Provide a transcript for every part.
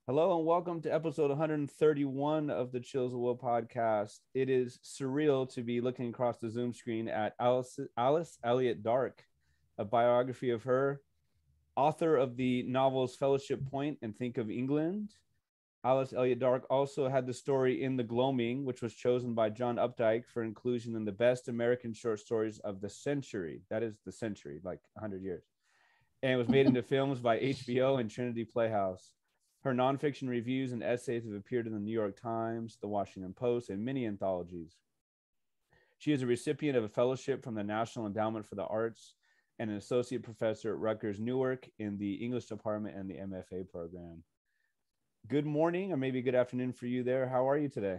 Hello and welcome to episode 131 of the Chills of Will podcast. It is surreal to be looking across the Zoom screen at Alice Elliott Dark, a biography of her, author of the novels Fellowship Point and Think of England. Alice Elliott Dark also had the story in The Gloaming, which was chosen by John Updike for inclusion in the best American short stories of the century. That is the century, like 100 years. And it was made into films by HBO and Trinity Playhouse. Her nonfiction reviews and essays have appeared in the New York Times, the Washington Post, and many anthologies. She is a recipient of a fellowship from the National Endowment for the Arts and an associate professor at Rutgers-Newark in the English department and the MFA program. Good morning, or maybe good afternoon for you there. How are you today?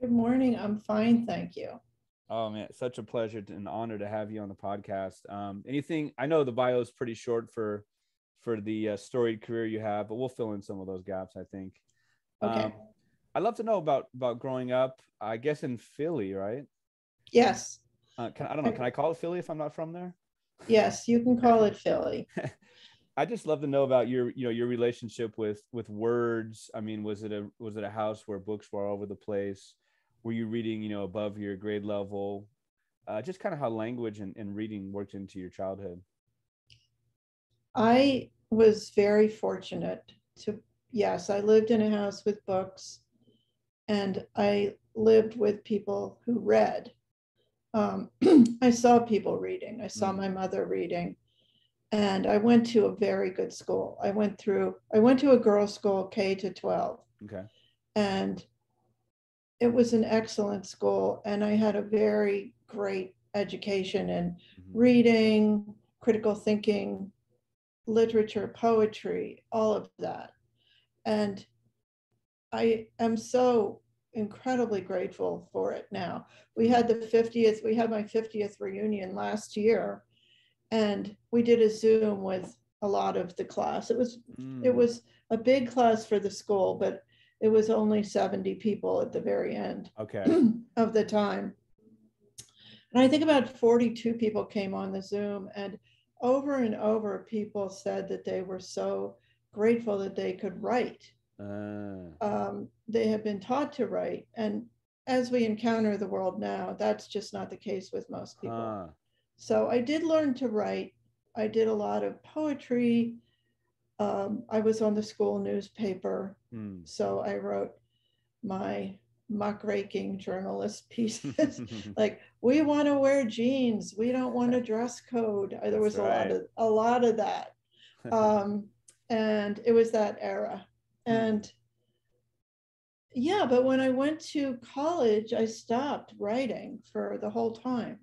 Good morning. I'm fine, thank you. Oh man, such a pleasure and an honor to have you on the podcast. Anything? I know the bio is pretty short for the storied career you have, but we'll fill in some of those gaps, I think. Okay. I'd love to know about growing up, I guess, in Philly, right? Yes. I don't know. Can I call it Philly if I'm not from there? Yes, you can call it Philly. I just love to know about your relationship with words. I mean, was it a house where books were all over the place? Were you reading, above your grade level? Just kind of how language and reading worked into your childhood. I was very fortunate yes, I lived in a house with books and I lived with people who read. I saw people reading. I saw my mother reading. And I went to a very good school. I went to a girls' school, K to 12. Okay. And it was an excellent school. And I had a very great education in reading, critical thinking, literature, poetry, all of that. And I am so incredibly grateful for it now. We had my 50th reunion last year, and we did a Zoom with a lot of the class. It was a big class for the school, but it was only 70 people at the very end of the time. And I think about 42 people came on the Zoom, and over people said that they were so grateful that they could write. They have been taught to write, and as we encounter the world now, that's just not the case with most people. So I did learn to write. I did a lot of poetry. I was on the school newspaper, so I wrote my muckraking journalist pieces like, we want to wear jeans, we don't want a dress code. There was a lot of that. And it was that era. And yeah, but when I went to college, I stopped writing for the whole time.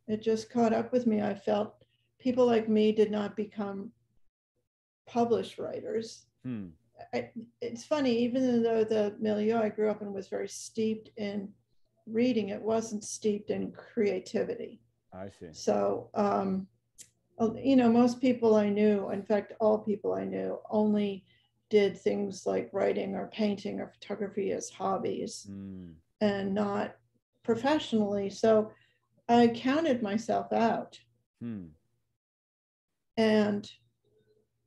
It just caught up with me. I felt people like me did not become published writers. It's funny, even though the milieu I grew up in was very steeped in reading, it wasn't steeped in creativity. I see. So, most people I knew, in fact, all people I knew, only did things like writing or painting or photography as hobbies and not professionally. So I counted myself out. And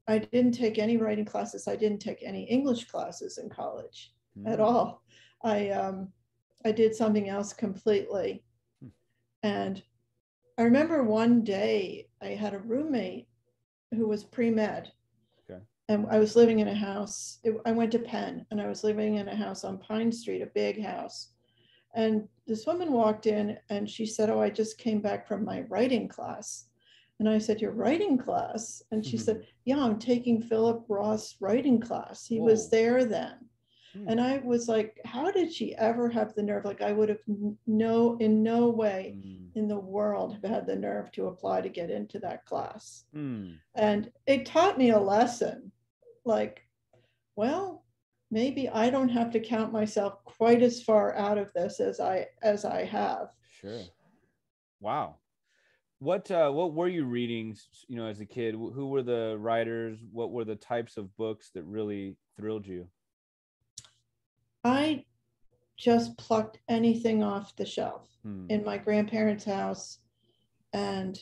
I didn't take any writing classes. I didn't take any English classes in college at all. I did something else completely. And I remember one day I had a roommate who was pre-med. And I was living in a house. I went to Penn, and I was living in a house on Pine Street, a big house. And this woman walked in and she said, "Oh, I just came back from my writing class." And I said, "Your writing class?" And she said, "Yeah, I'm taking Philip Roth's writing class. He was there then." And I was like, how did she ever have the nerve? Like, I would have in no way in the world have had the nerve to apply to get into that class. And it taught me a lesson. Like, well, maybe I don't have to count myself quite as far out of this as I have. Sure. Wow. What were you reading, as a kid? Who were the writers? What were the types of books that really thrilled you? I just plucked anything off the shelf in my grandparents' house and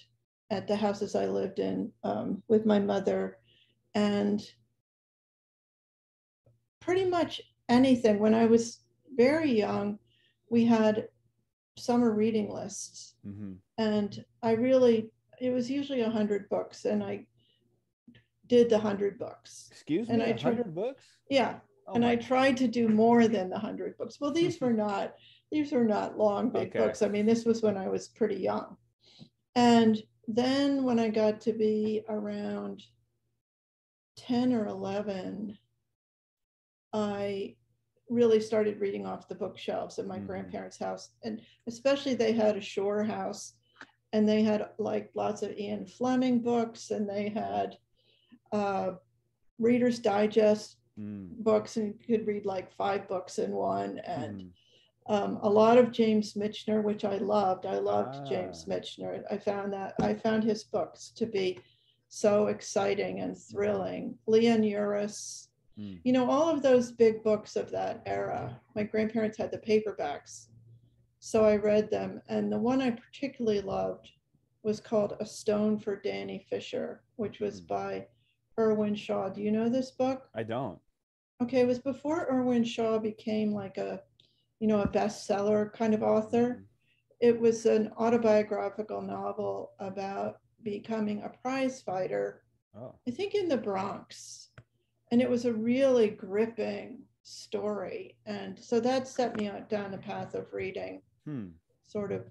at the houses I lived in with my mother. And pretty much anything. When I was very young, we had summer reading lists, and it was usually 100 books, and I did the 100 books. Excuse me, and 100 books? Yeah. Oh, and I tried to do more than the 100 books. Well, these were not long, big books. I mean, this was when I was pretty young. And then when I got to be around 10 or 11, I really started reading off the bookshelves at my grandparents' house. And especially they had a shore house, and they had like lots of Ian Fleming books, and they had Reader's Digest books, and you could read like 5 books in one. And a lot of James Michener, which I loved. I loved James Michener. I found his books to be so exciting and thrilling. Leon Uris, you know, all of those big books of that era. My grandparents had the paperbacks, so I read them. And the one I particularly loved was called A Stone for Danny Fisher, which was by Irwin Shaw. Do you know this book? I don't. Okay, it was before Irwin Shaw became like a bestseller kind of author. It was an autobiographical novel about becoming a prize fighter, I think in the Bronx. And it was a really gripping story. And so that set me down the path of reading sort of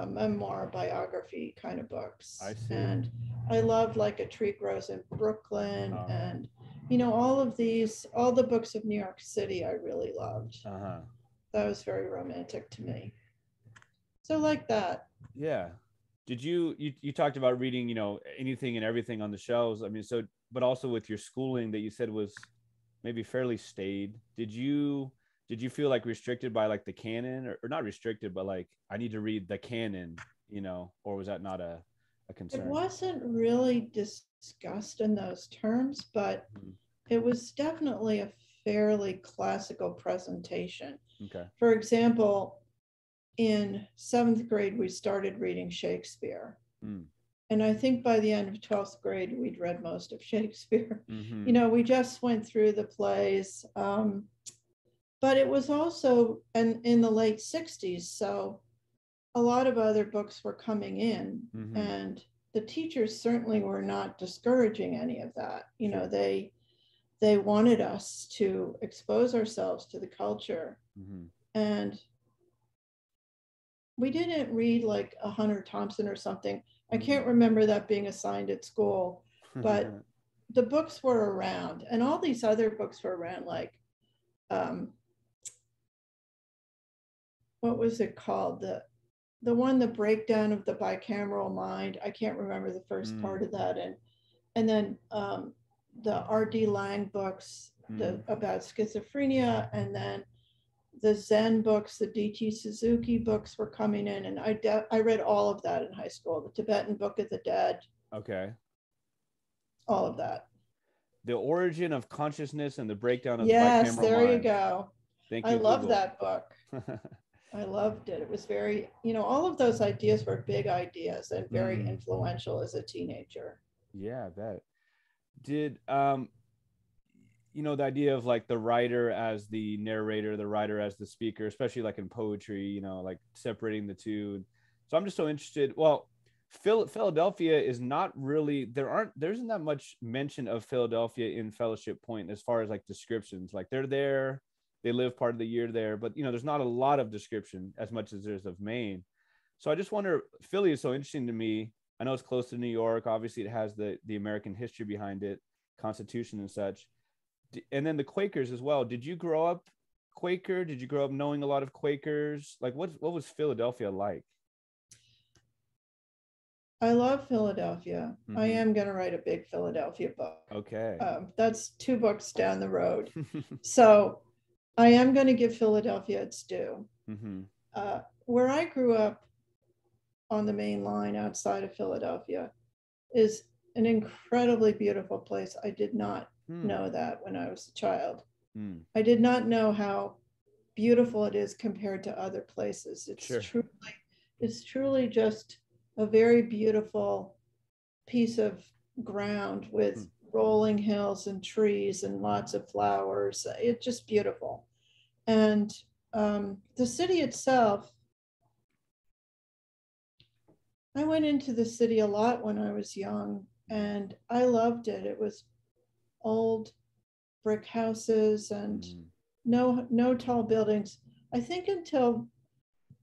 memoir biography kind of books. I see. And I loved like A Tree Grows in Brooklyn, and you know, all the books of New York City I really loved. That was very romantic to me. So like that. Yeah. Did you talked about reading, you know, anything and everything on the shelves. I mean, so, but also with your schooling that you said was maybe fairly staid. Did you feel like restricted by like the canon, or not restricted, but like I need to read the canon, you know, or was that not a concern? It wasn't really discussed in those terms, but it was definitely a fairly classical presentation. Okay. For example, in 7th grade, we started reading Shakespeare. And I think by the end of 12th grade, we'd read most of Shakespeare. You know, we just went through the plays. But it was also in the late 60s. So a lot of other books were coming in. And the teachers certainly were not discouraging any of that. You know, they wanted us to expose ourselves to the culture. And we didn't read like a Hunter Thompson or something. I can't remember that being assigned at school, but the books were around, and all these other books were around, like, what was it called? The one, The Breakdown of the Bicameral Mind. I can't remember the first part of that. And then the R.D. Laing books about schizophrenia, and then the Zen books, the D.T. Suzuki books were coming in, and I read all of that in high school. The Tibetan Book of the Dead. Okay. All of that. The Origin of Consciousness and the Breakdown of the Bicameral Mind. Yes, there you go. Thank you. I love that book. I loved it. It was very, you know, all of those ideas were big ideas and very influential as a teenager. Yeah, I bet. Did you know, the idea of like the writer as the narrator, the writer as the speaker, especially like in poetry, you know, like separating the two. So I'm just so interested. Well, Philadelphia is not really, there isn't that much mention of Philadelphia in Fellowship Point as far as like descriptions. Like they're there, they live part of the year there, but you know, there's not a lot of description as much as there's of Maine. So I just wonder, Philly is so interesting to me. I know it's close to New York. Obviously it has the American history behind it, Constitution and such. And then the Quakers as well. Did you grow up Quaker? Did you grow up knowing a lot of Quakers? Like what was Philadelphia like? I love Philadelphia. I am going to write a big Philadelphia book. Okay. That's 2 books down the road. So I am going to give Philadelphia its due. Where I grew up on the main line outside of Philadelphia is an incredibly beautiful place. I did not know that when I was a child. I did not know how beautiful it is compared to other places. It's truly just a very beautiful piece of ground with rolling hills and trees and lots of flowers. It's just beautiful. And the city itself, I went into the city a lot when I was young, and I loved it. It was old brick houses and no tall buildings. I think until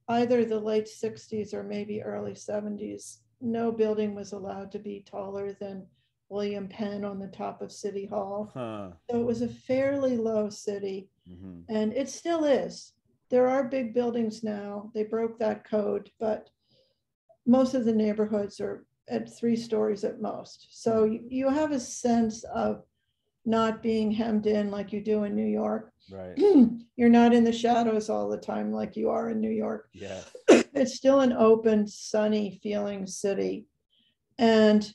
either the late 60s or maybe early 70s, no building was allowed to be taller than William Penn on the top of City Hall. So it was a fairly low city, and it still is. There are big buildings now. They broke that code, but most of the neighborhoods are at 3 stories at most. So you have a sense of not being hemmed in like you do in New York. Right. You're not in the shadows all the time like you are in New York. Yeah. It's still an open, sunny feeling city. And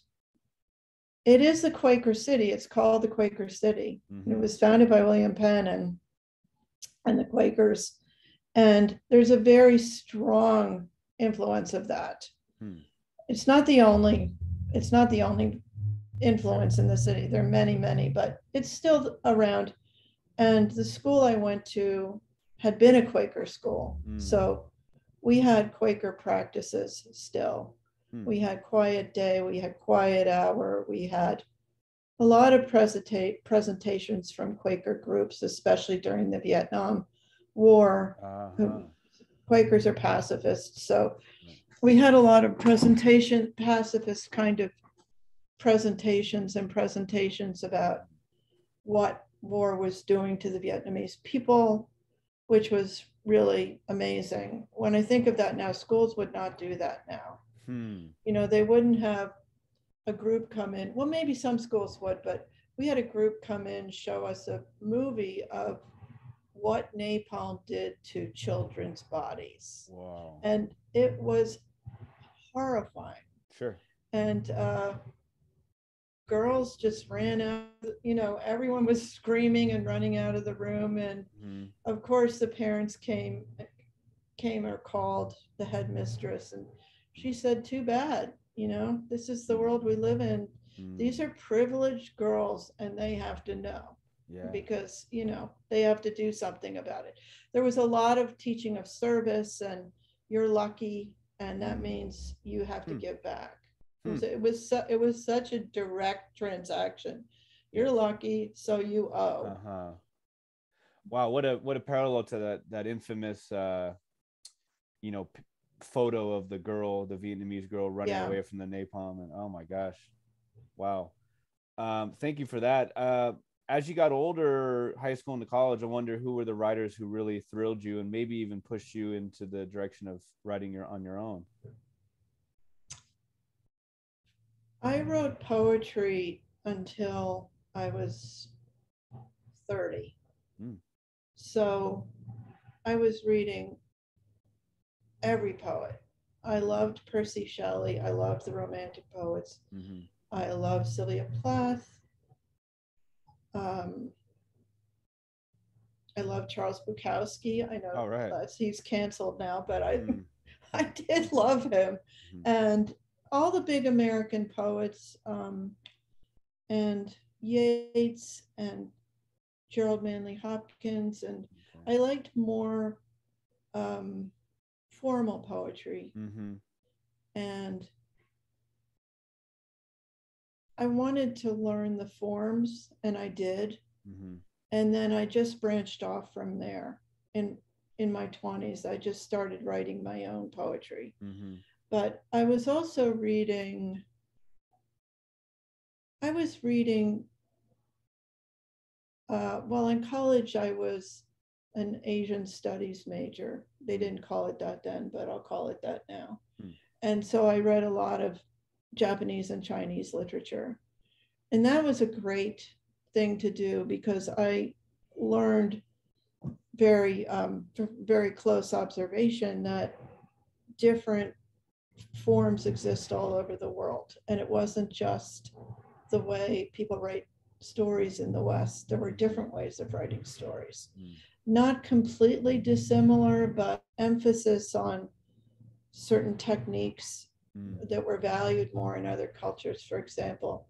it is the Quaker City. It's called the Quaker City. It was founded by William Penn and the Quakers. And there's a very strong influence of that. It's not the only influence in the city. There are many, many, but it's still around. And the school I went to had been a Quaker school. So we had Quaker practices still. We had quiet day, we had quiet hour, we had a lot of presentations from Quaker groups, especially during the Vietnam War. Quakers are pacifists, so we had a lot of pacifist kind of presentations about what war was doing to the Vietnamese people, which was really amazing. When I think of that now, schools would not do that now. You know, they wouldn't have a group come in. Well, maybe some schools would, but we had a group come in, show us a movie of what napalm did to children's bodies. Wow. And it was horrifying. Sure. And girls just ran out, you know, everyone was screaming and running out of the room. And of course the parents came or called the headmistress, and she said, too bad, you know, this is the world we live in. These are privileged girls and they have to know. Because, you know, they have to do something about it. There was a lot of teaching of service, and you're lucky, and that means you have to give back. It was such a direct transaction. You're lucky, so you owe. Wow, what a parallel to that infamous you know, photo of the Vietnamese girl running away from the napalm, and oh my gosh, wow. Thank you for that. As you got older, high school into college, I wonder who were the writers who really thrilled you and maybe even pushed you into the direction of writing on your own? I wrote poetry until I was 30. So I was reading every poet. I loved Percy Shelley. I loved the Romantic poets. I loved Sylvia Plath. I love Charles Bukowski. I know he's canceled now, but I did love him. And all the big American poets, and Yeats and Gerald Manley Hopkins. And I liked more formal poetry. And I wanted to learn the forms, and I did. And then I just branched off from there. In my 20s, I just started writing my own poetry. But I was also reading, well, in college, I was an Asian studies major. They didn't call it that then, but I'll call it that now. And so I read a lot of Japanese and Chinese literature. And that was a great thing to do because I learned very close observation that different forms exist all over the world. And it wasn't just the way people write stories in the West. There were different ways of writing stories. Not completely dissimilar, but emphasis on certain techniques that were valued more in other cultures. For example,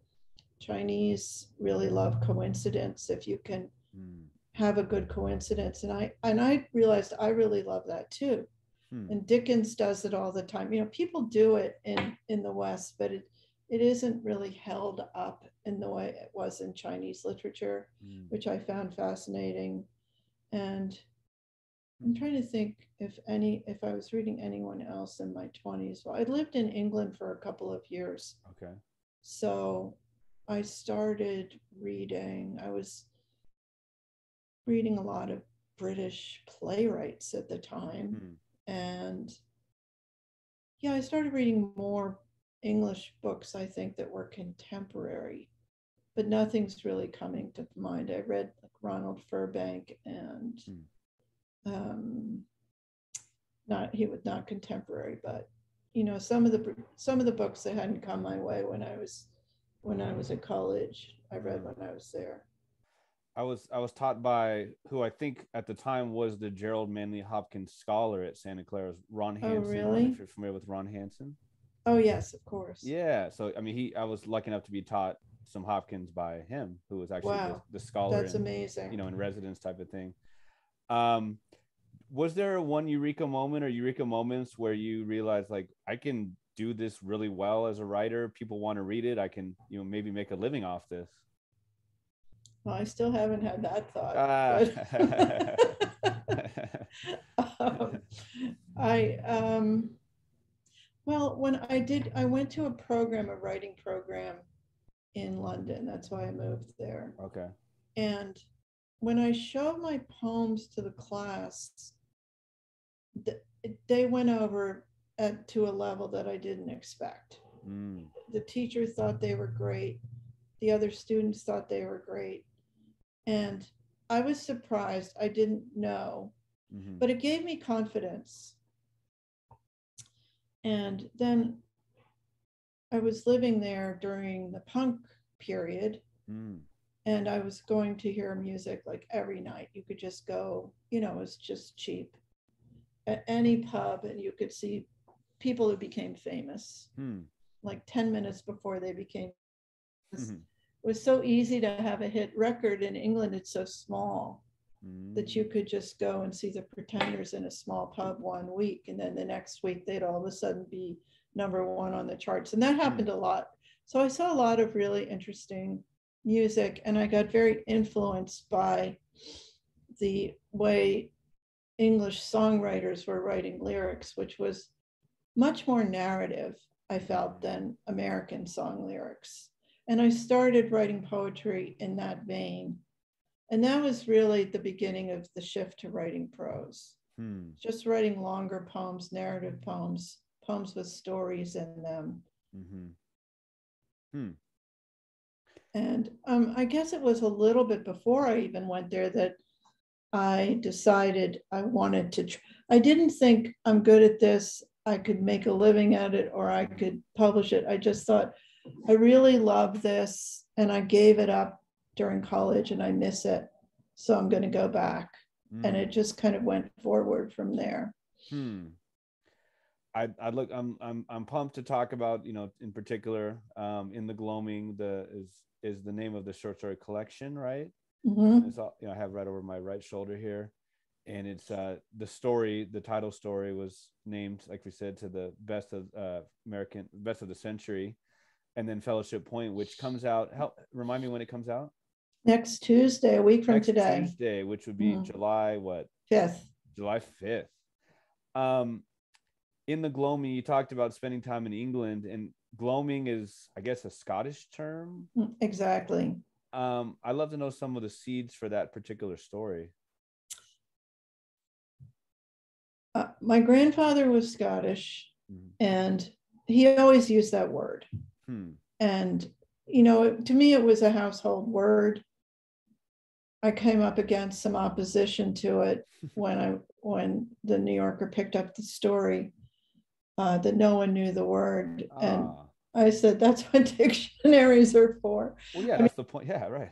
Chinese really love coincidence. If you can have a good coincidence, and I realized I really love that too. And Dickens does it all the time. You know, people do it in the West, but it isn't really held up in the way it was in Chinese literature, which I found fascinating. And I'm trying to think if I was reading anyone else in my 20s. Well, I lived in England for a couple of years. Okay. So I started reading, I was reading a lot of British playwrights at the time. And yeah, I started reading more English books, I think, that were contemporary, but nothing's really coming to mind. I read like Ronald Furbank and he was not contemporary, but you know, some of the books that hadn't come my way when I was at college, I read when I was there. I was taught by who I think at the time was the Gerald Manley Hopkins Scholar at Santa Clara, Ron Hansen. Oh, really? If you're familiar with Ron Hansen. Oh, yes, of course. Yeah. So, I mean, I was lucky enough to be taught some Hopkins by him, who was actually the scholar. That's amazing. You know, in residence type of thing. Was there one Eureka moment or Eureka moments where you realized, like, I can do this really well as a writer? People want to read it. I can, you know, maybe make a living off this. Well, I still haven't had that thought. Well, when I went to a writing program in London. That's why I moved there. Okay. And when I showed my poems to the class, they went over to a level that I didn't expect. The teacher thought they were great. The other students thought they were great. And I was surprised. I didn't know, but it gave me confidence. And then I was living there during the punk period, and I was going to hear music like every night. You could just go, you know, it was just cheap at any pub, and you could see people who became famous like 10 minutes before they became famous. It was so easy to have a hit record. In England, it's so small that you could just go and see the Pretenders in a small pub one week, and then the next week they'd all of a sudden be #1 on the charts. And that happened a lot. So I saw a lot of really interesting music, and I got very influenced by the way English songwriters were writing lyrics, which was much more narrative, I felt, than American song lyrics. And I started writing poetry in that vein. And that was really the beginning of the shift to writing prose. Just writing longer poems, narrative poems, poems with stories in them. And I guess it was a little bit before I even went there that I decided I wanted to. I didn't think I'm good at this, I could make a living at it, or I could publish it. I just thought, I really love this, and I gave it up during college, and I miss it, so I'm going to go back. And it just kind of went forward from there. I'm pumped to talk about, you know, in particular, in the Gloaming, is the name of the short story collection, right? It's all, you know, I have right over my right shoulder here, and it's the title story was named, like we said, to the best of the century. And then Fellowship Point, which comes out, remind me when it comes out? Next Tuesday, a week from today. Next Tuesday, which would be July what? 5th. July 5th. In the Gloaming, you talked about spending time in England, and Gloaming is, I guess, a Scottish term. Exactly. I'd love to know some of the seeds for that particular story. My grandfather was Scottish, and he always used that word. And, you know, to me, it was a household word. I came up against some opposition to it when the New Yorker picked up the story, that no one knew the word. And I said, that's what dictionaries are for. Well, yeah, that's the point. Yeah, right.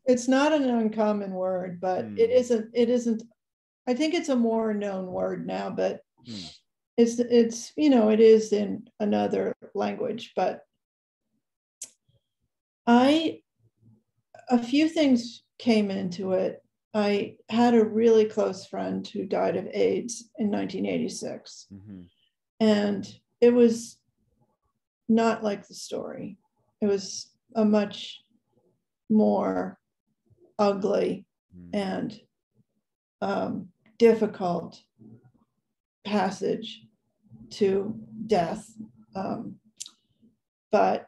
It's not an uncommon word, but it isn't, I think it's a more known word now, but it's, you know, it is in another language, but A few things came into it. I had a really close friend who died of AIDS in 1986. Mm-hmm. And it was not like the story. It was a much more ugly and difficult passage to death. But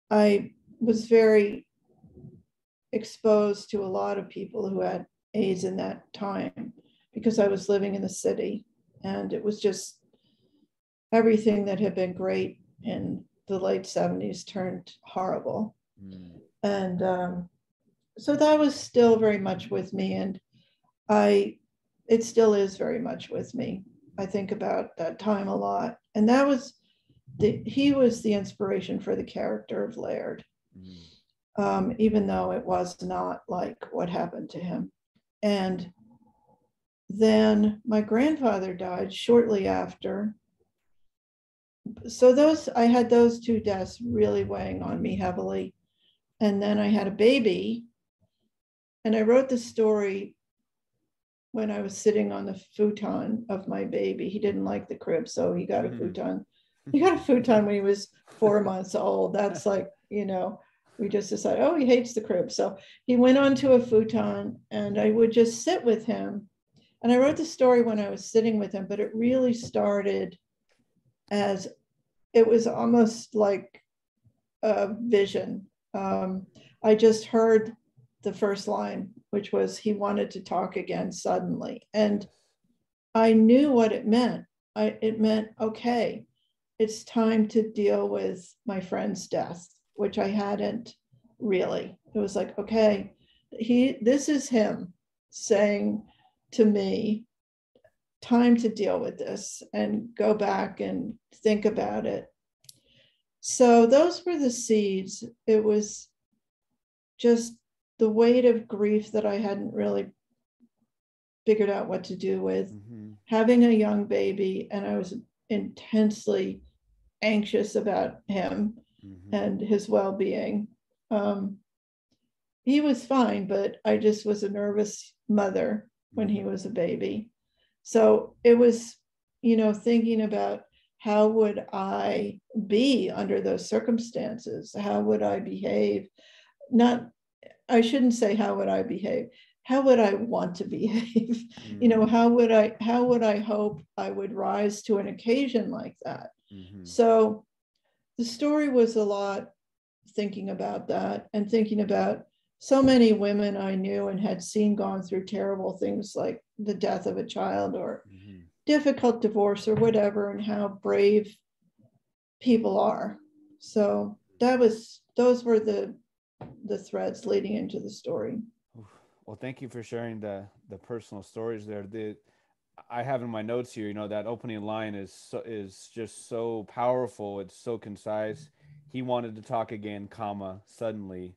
I was very exposed to a lot of people who had AIDS in that time because I was living in the city, and it was just everything that had been great in the late 70s turned horrible. And so that was still very much with me, and it still is very much with me. I think about that time a lot, and that was he was the inspiration for the character of Laird, even though it was not like what happened to him. And then my grandfather died shortly after. So I had those two deaths really weighing on me heavily. And then I had a baby, and I wrote the story when I was sitting on the futon of my baby. He didn't like the crib, so he got a futon. He got a futon when he was 4 months old. That's like, we just decided, oh, he hates the crib. So he went onto a futon, and I would just sit with him. And I wrote the story when I was sitting with him, but it really started as it was almost like a vision. I just heard the first line, which was, he wanted to talk again suddenly. And I knew what it meant. It meant, okay, it's time to deal with my friend's death, which I hadn't really. It was like, okay, this is him saying to me, time to deal with this and go back and think about it. So those were the seeds. It was just the weight of grief that I hadn't really figured out what to do with, having a young baby, and I was intensely anxious about him and his well-being. He was fine, but I just was a nervous mother when he was a baby. So it was, thinking about how would I be under those circumstances? How would I behave? I shouldn't say how would I behave. How would I want to behave? How would I hope I would rise to an occasion like that? So the story was a lot thinking about that, and thinking about so many women I knew and had seen gone through terrible things like the death of a child or difficult divorce or whatever, and how brave people are. So those were the threads leading into the story. Well, thank you for sharing the personal stories there. I have in my notes here, that opening line is just so powerful. It's so concise. He wanted to talk again, comma, suddenly.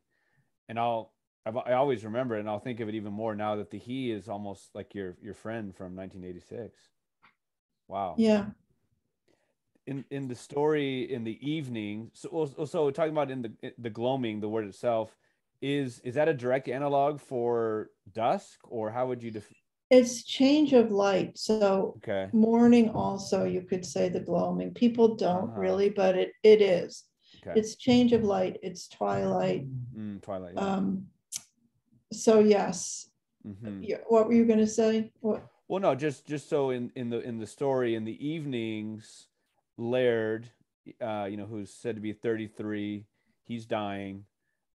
And I always remember it, and I'll think of it even more now that the he is almost like your friend from 1986. Wow. Yeah. In the story in the evening, so talking about in the gloaming, the word itself, is that a direct analog for dusk, or how would you It's change of light. So okay. Morning also, you could say the gloaming. People don't really, but it is. Okay. It's change of light. It's twilight. Twilight. Yeah. So yes. What were you going to say? What? Well, no, just so in the story, in the evenings, Laird, who's said to be 33, he's dying.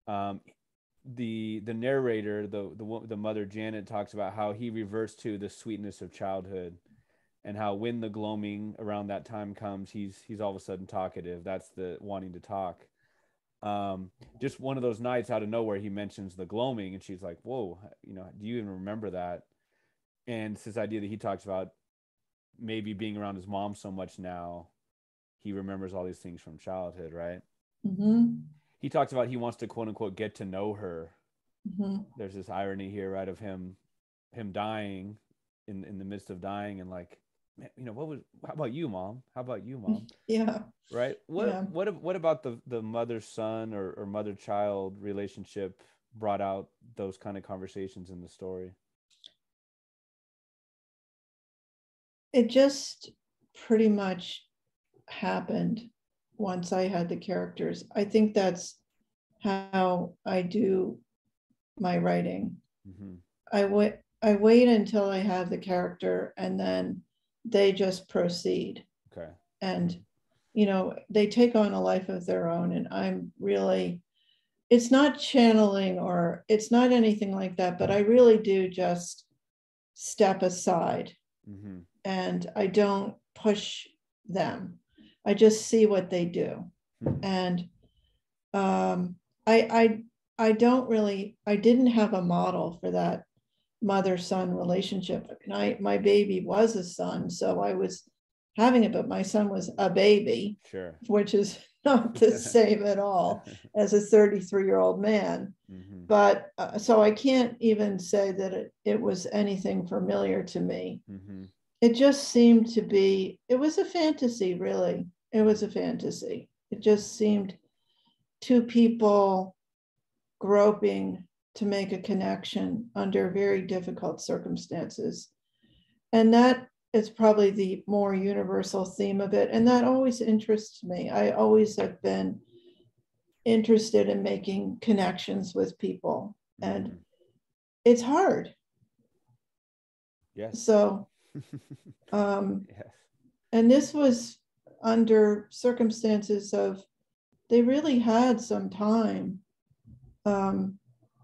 The narrator, the mother Janet, talks about how he reverts to the sweetness of childhood, and how when the gloaming around that time comes, he's all of a sudden talkative. That's the wanting to talk. Just one of those nights out of nowhere, he mentions the gloaming, and she's like, "Whoa, do you even remember that?" And it's this idea that he talks about maybe being around his mom so much now, he remembers all these things from childhood, right? He talks about he wants to quote unquote get to know her. There's this irony here, right, of him dying in the midst of dying, and like how about you, mom? How about you, mom? Yeah. Right. Yeah. What about the mother son or mother child relationship brought out those kind of conversations in the story? It just pretty much happened once I had the characters. I think that's how I do my writing. Mm-hmm. I wait until I have the character, and then they just proceed. Okay. And they take on a life of their own, and I'm really, it's not channeling or it's not anything like that, but I really do just step aside. Mm-hmm. And I don't push them. I just see what they do. Mm-hmm. And I don't really, I didn't have a model for that mother-son relationship. My baby was a son, so I was having it, but my son was a baby, sure, which is not the same at all as a 33-year-old man. Mm-hmm. But so I can't even say that it was anything familiar to me. Mm-hmm. It just seemed to be, it was a fantasy, really. It was a fantasy. It just seemed two people groping to make a connection under very difficult circumstances. And that is probably the more universal theme of it. And that always interests me. I always have been interested in making connections with people. And it's hard. Yes. So, yes. And this was under circumstances of, they really had some time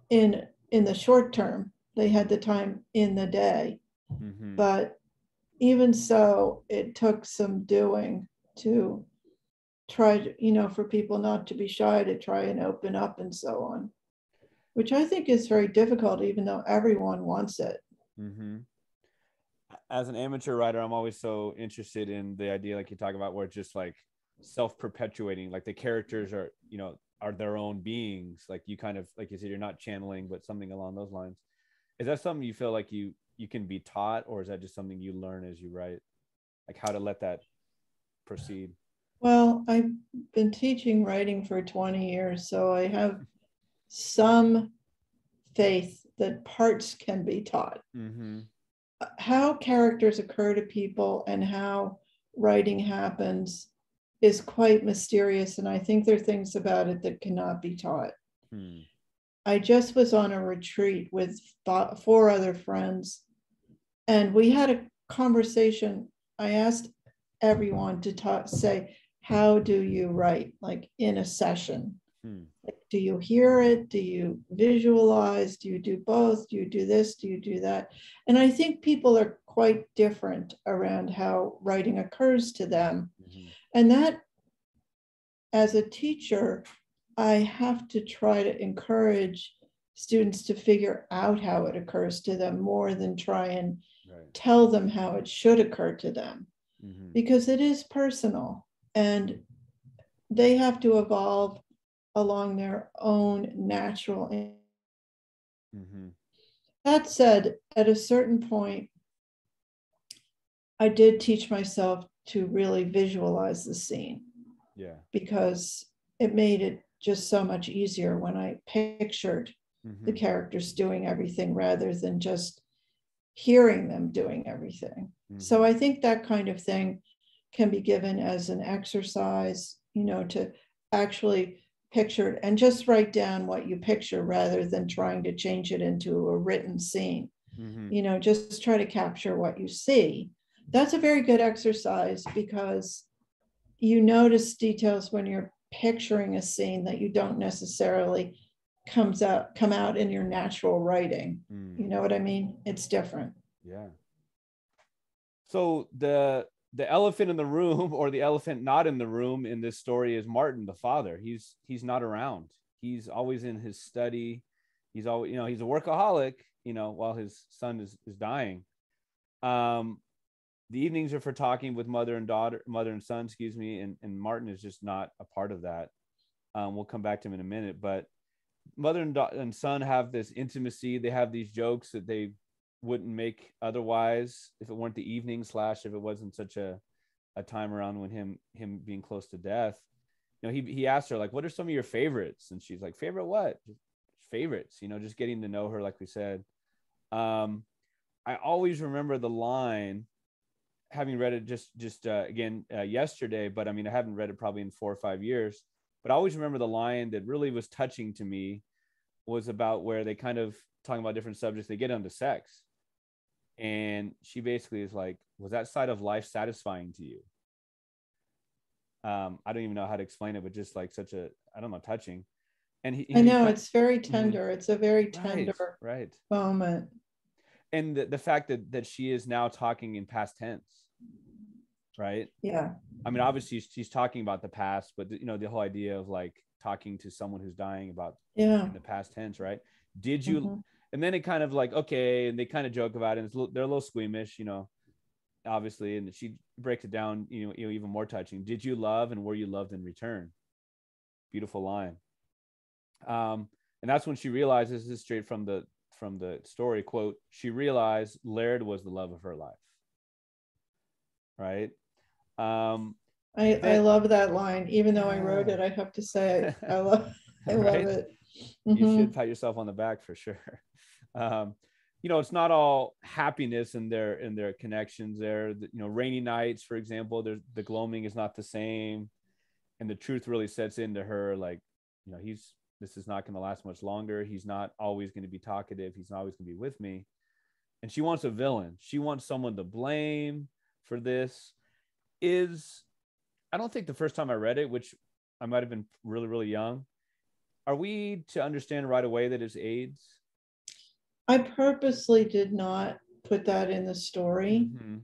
in the short term. They had the time in the day. Mm-hmm. But even so, it took some doing to try to, for people not to be shy, to try and open up and so on, which I think is very difficult, even though everyone wants it. Mm-hmm. As an amateur writer, I'm always so interested in the idea, like you talk about, where it's just like self-perpetuating, like the characters are, are their own beings. Like you kind of, like you said, you're not channeling, but something along those lines. Is that something you feel like you can be taught, or is that just something you learn as you write? Like how to let that proceed? Well, I've been teaching writing for 20 years, so I have some faith that parts can be taught. Mm-hmm. How characters occur to people and how writing happens is quite mysterious, and I think there are things about it that cannot be taught. I just was on a retreat with 4 other friends, and we had a conversation. I asked everyone to say, how do you write, like in a session? Like, do you hear it? Do you visualize? Do you do both? Do you do this? Do you do that? And I think people are quite different around how writing occurs to them. Mm-hmm. And that, as a teacher, I have to try to encourage students to figure out how it occurs to them more than try and tell them how it should occur to them. Mm-hmm. Because it is personal and they have to evolve along their own natural. Mm-hmm. That said, at a certain point, I did teach myself to really visualize the scene. Yeah. Because it made it just so much easier when I pictured the characters doing everything rather than just hearing them doing everything. Mm-hmm. So I think that kind of thing can be given as an exercise, to actually picture it and just write down what you picture rather than trying to change it into a written scene. Mm-hmm. Just try to capture what you see. That's a very good exercise because you notice details when you're picturing a scene that you don't necessarily come out in your natural writing. You know what I mean? It's different. Yeah. So the elephant in the room, or the elephant not in the room in this story, is Martin, the father. He's not around. He's always in his study. He's always, he's a workaholic, while his son is dying. The evenings are for talking with mother and son, and Martin is just not a part of that. We'll come back to him in a minute, but mother and son have this intimacy. They have these jokes that they wouldn't make otherwise if it weren't the evening / if it wasn't such a time around when him being close to death. You know, he asked her, like, what are some of your favorites? And she's like, favorite what? Just favorites, you know, just getting to know her, like we said. I always remember the line, having read it just again yesterday, but I mean, I haven't read it probably in 4 or 5 years, but I always remember the line that really was touching to me was about where they kind of talking about different subjects. They get onto sex. And she basically is like, was that side of life satisfying to you? I don't even know how to explain it, but just like such a, I don't know, touching. And I know, it's very tender. It's a very tender moment. And the fact that she is now talking in past tense, right? Yeah. I mean, obviously she's talking about the past, but you know, the whole idea of like talking to someone who's dying about in the past tense, right? Did you, and then it kind of like, okay, and they kind of joke about it. They're a little squeamish, you know, obviously, and she breaks it down, you know, even more touching. Did you love, and were you loved in return? Beautiful line. And that's when she realizes, this is straight from the story, quote, she realized Laird was the love of her life. Right. I love that line, even though I wrote it. I have to say, I love it. You should pat yourself on the back for sure. You know, it's not all happiness in their connections there. You know, rainy nights, for example, the gloaming is not the same, and the truth really sets into her, like, you know, this is not going to last much longer. He's not always going to be talkative. He's not always going to be with me. And she wants a villain. She wants someone to blame for this. I don't think the first time I read it, which I might have been really, really young, are we to understand right away that it's AIDS? I purposely did not put that in the story. Mm-hmm.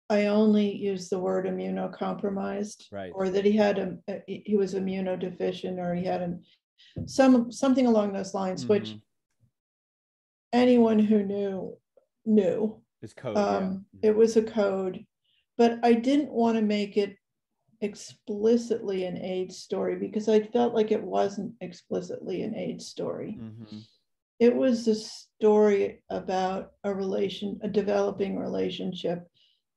I only used the word immunocompromised, right, or that he was immunodeficient, or he had something along those lines, mm-hmm. which anyone who knew. It's code. It was a code, but I didn't want to make it explicitly an AIDS story because I felt like it wasn't explicitly an AIDS story. Mm-hmm. It was a story about a developing relationship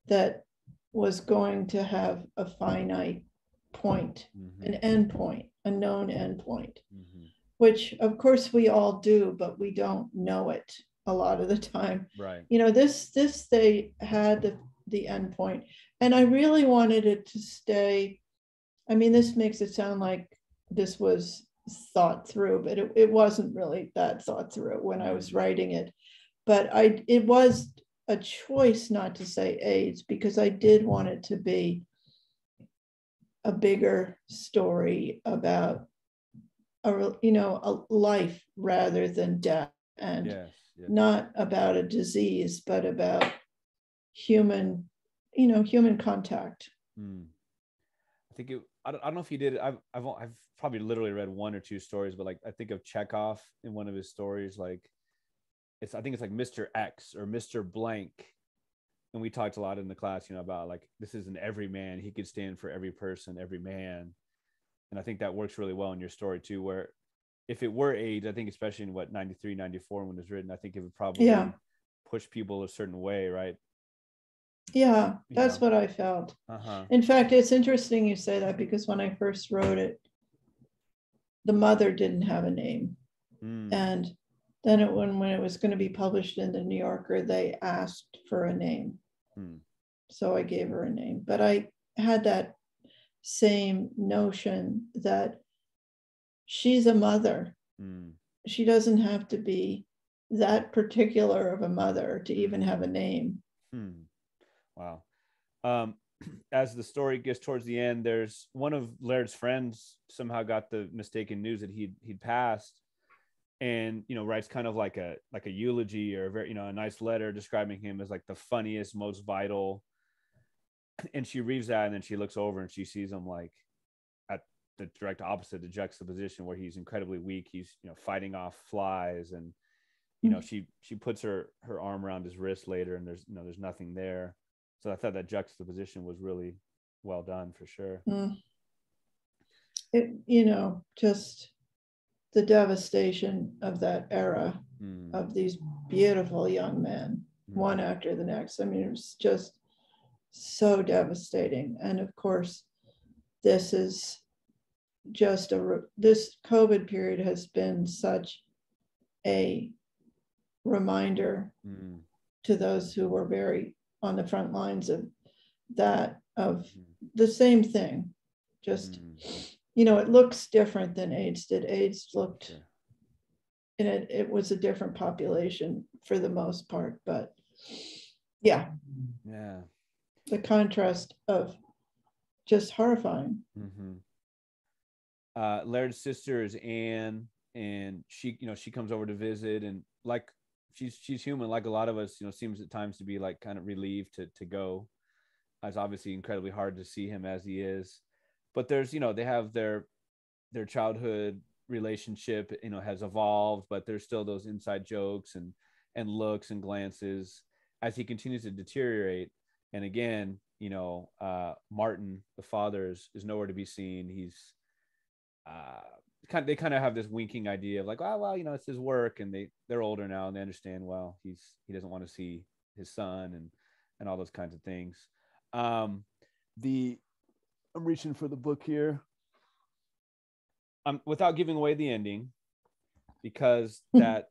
that was going to have a finite point, mm-hmm. an end point, a known end point, mm-hmm. which of course we all do, but we don't know it a lot of the time. Right. You know, this they had the end point, and I really wanted it to stay. I mean, this makes it sound like this was thought through, but it wasn't really that thought through when I was writing it. But it was a choice not to say AIDS because I did want it to be a bigger story about a life rather than death, and yes. Not about a disease, but about human contact. I think I don't know if you did. I've probably literally read 1 or 2 stories, but like I think of Chekhov in one of his stories, like I think it's like Mr. X or Mr. Blank, and we talked a lot in the class, you know, about like this is an everyman. He could stand for every person, every man, and I think that works really well in your story too. Where if it were AIDS, I think especially in 93, 94 when it was written, I think it would probably push people a certain way, right? Yeah, that's what I felt. Uh-huh. In fact, it's interesting you say that because when I first wrote it, the mother didn't have a name. And then when it was going to be published in the New Yorker, they asked for a name. So I gave her a name. But I had that same notion that she's a mother. She doesn't have to be that particular of a mother to even have a name. Wow. As the story gets towards the end, there's one of Laird's friends somehow got the mistaken news that he'd passed, and writes kind of like a eulogy or a very a nice letter describing him as like the funniest, most vital. And she reads that, and then she looks over and she sees him like at the direct opposite, the juxtaposition where he's incredibly weak. He's fighting off flies, and she puts her arm around his wrist later, and there's nothing there. So I thought that juxtaposition was really well done for sure. Just the devastation of that era of these beautiful young men, one after the next. I mean, it was just so devastating. And of course, this is just this COVID period has been such a reminder to those who were very on the front lines of that, of the same thing. Just, you know, it looks different than AIDS did. AIDS looked, and it was a different population for the most part, but yeah. The contrast of just horrifying. Laird's sister is Anne, and she, you know, she comes over to visit, and like she's human, like a lot of us, you know, seems at times to be like kind of relieved to go. It's obviously incredibly hard to see him as he is, but there's, you know, they have their childhood relationship, you know, has evolved, but there's still those inside jokes and looks and glances as he continues to deteriorate. And again, you know, Martin, the father, is nowhere to be seen. He's they kind of have this winking idea of like, oh, well, you know, it's his work, and they're older now and they understand, well, he doesn't want to see his son and all those kinds of things. I'm reaching for the book here. Without giving away the ending, because that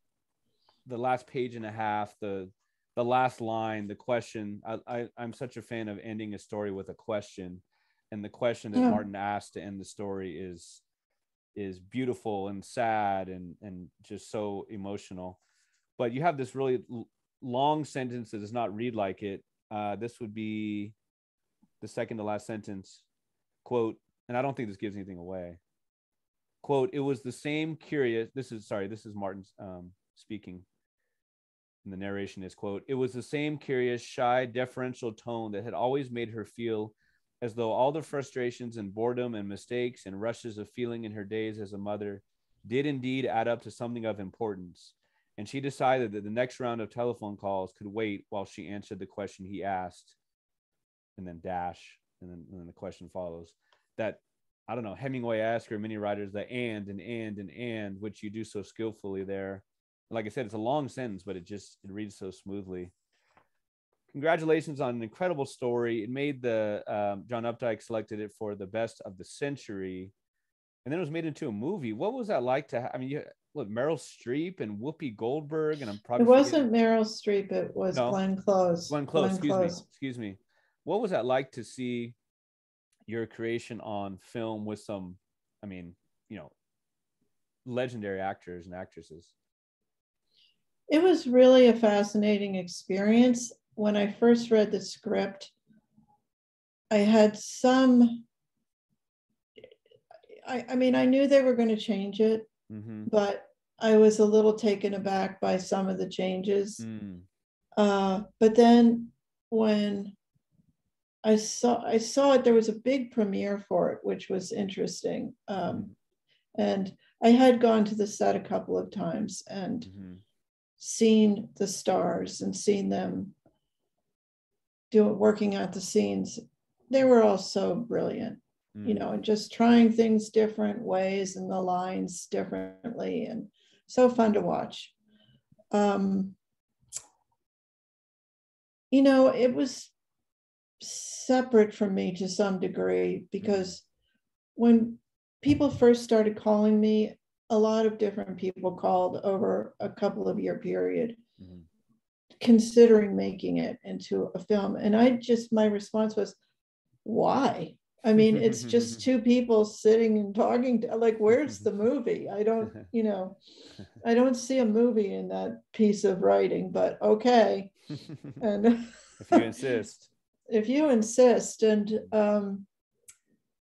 the last page and a half, the last line, the question, I'm such a fan of ending a story with a question, and the question that Martin asked to end the story is beautiful and sad and just so emotional. But you have this really long sentence that does not read like it. This would be the second to last sentence, quote, and I don't think this gives anything away. Quote, it was the same curious, this is Martin's speaking, and the narration is, quote, it was the same curious, shy, deferential tone that had always made her feel as though all the frustrations and boredom and mistakes and rushes of feeling in her days as a mother did indeed add up to something of importance. And she decided that the next round of telephone calls could wait while she answered the question he asked, and then dash, and then the question follows. That, I don't know, Hemingway-esque, or many writers, the and, which you do so skillfully there. Like I said, it's a long sentence, but it reads so smoothly. Congratulations on an incredible story. It made the, John Updike selected it for the best of the century. And then it was made into a movie. What was that like to I mean, look, Meryl Streep and Whoopi Goldberg, and I'm probably... It wasn't Meryl Streep, it was Glenn Close. Glenn Close, excuse me. What was that like to see your creation on film with some, I mean, you know, legendary actors and actresses? It was really a fascinating experience. When I first read the script, I had I mean, I knew they were going to change it, but I was a little taken aback by some of the changes. But then when I saw it, there was a big premiere for it, which was interesting. And I had gone to the set a couple of times and seen the stars and seen them working out the scenes. They were all so brilliant, you know, and just trying things different ways and the lines differently, and so fun to watch. You know, it was separate from me to some degree, because when people first started calling me, a lot of different people called over a couple of year period, considering making it into a film. And my response was, why? I mean, it's just two people sitting and talking like, where's the movie? I don't, you know, I don't see a movie in that piece of writing, but okay. And if you insist. If you insist. And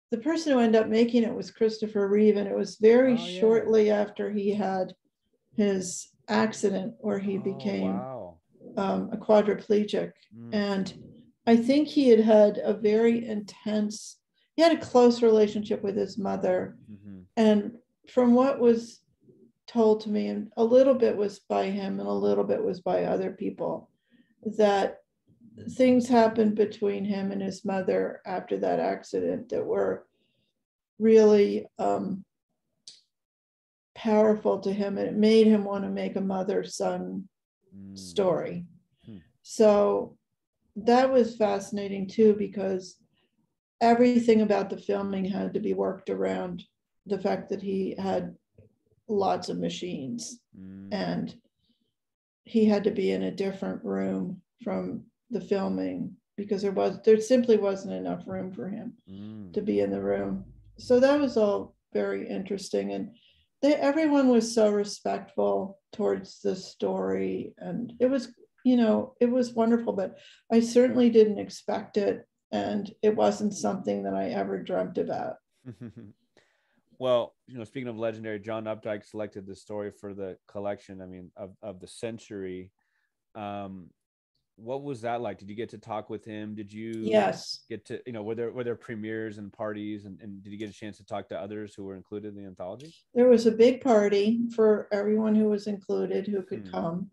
the person who ended up making it was Christopher Reeve, and it was very shortly after he had his accident where he became a quadriplegic. And I think he had a very intense, he had a close relationship with his mother. And from what was told to me, and a little bit was by him and a little bit was by other people, that things happened between him and his mother after that accident that were really powerful to him, and it made him want to make a mother-son story. So that was fascinating too, because everything about the filming had to be worked around the fact that he had lots of machines and he had to be in a different room from the filming because there simply wasn't enough room for him to be in the room. So that was all very interesting, and everyone was so respectful towards the story, and it was wonderful, but I certainly didn't expect it, and it wasn't something that I ever dreamt about. Well, speaking of legendary, John Updike selected this story for the collection, of the century. What was that like? Did you get to talk with him? Did you Yes. get to, were there premieres and parties, and did you get a chance to talk to others who were included in the anthology? There was a big party for everyone who was included who could come.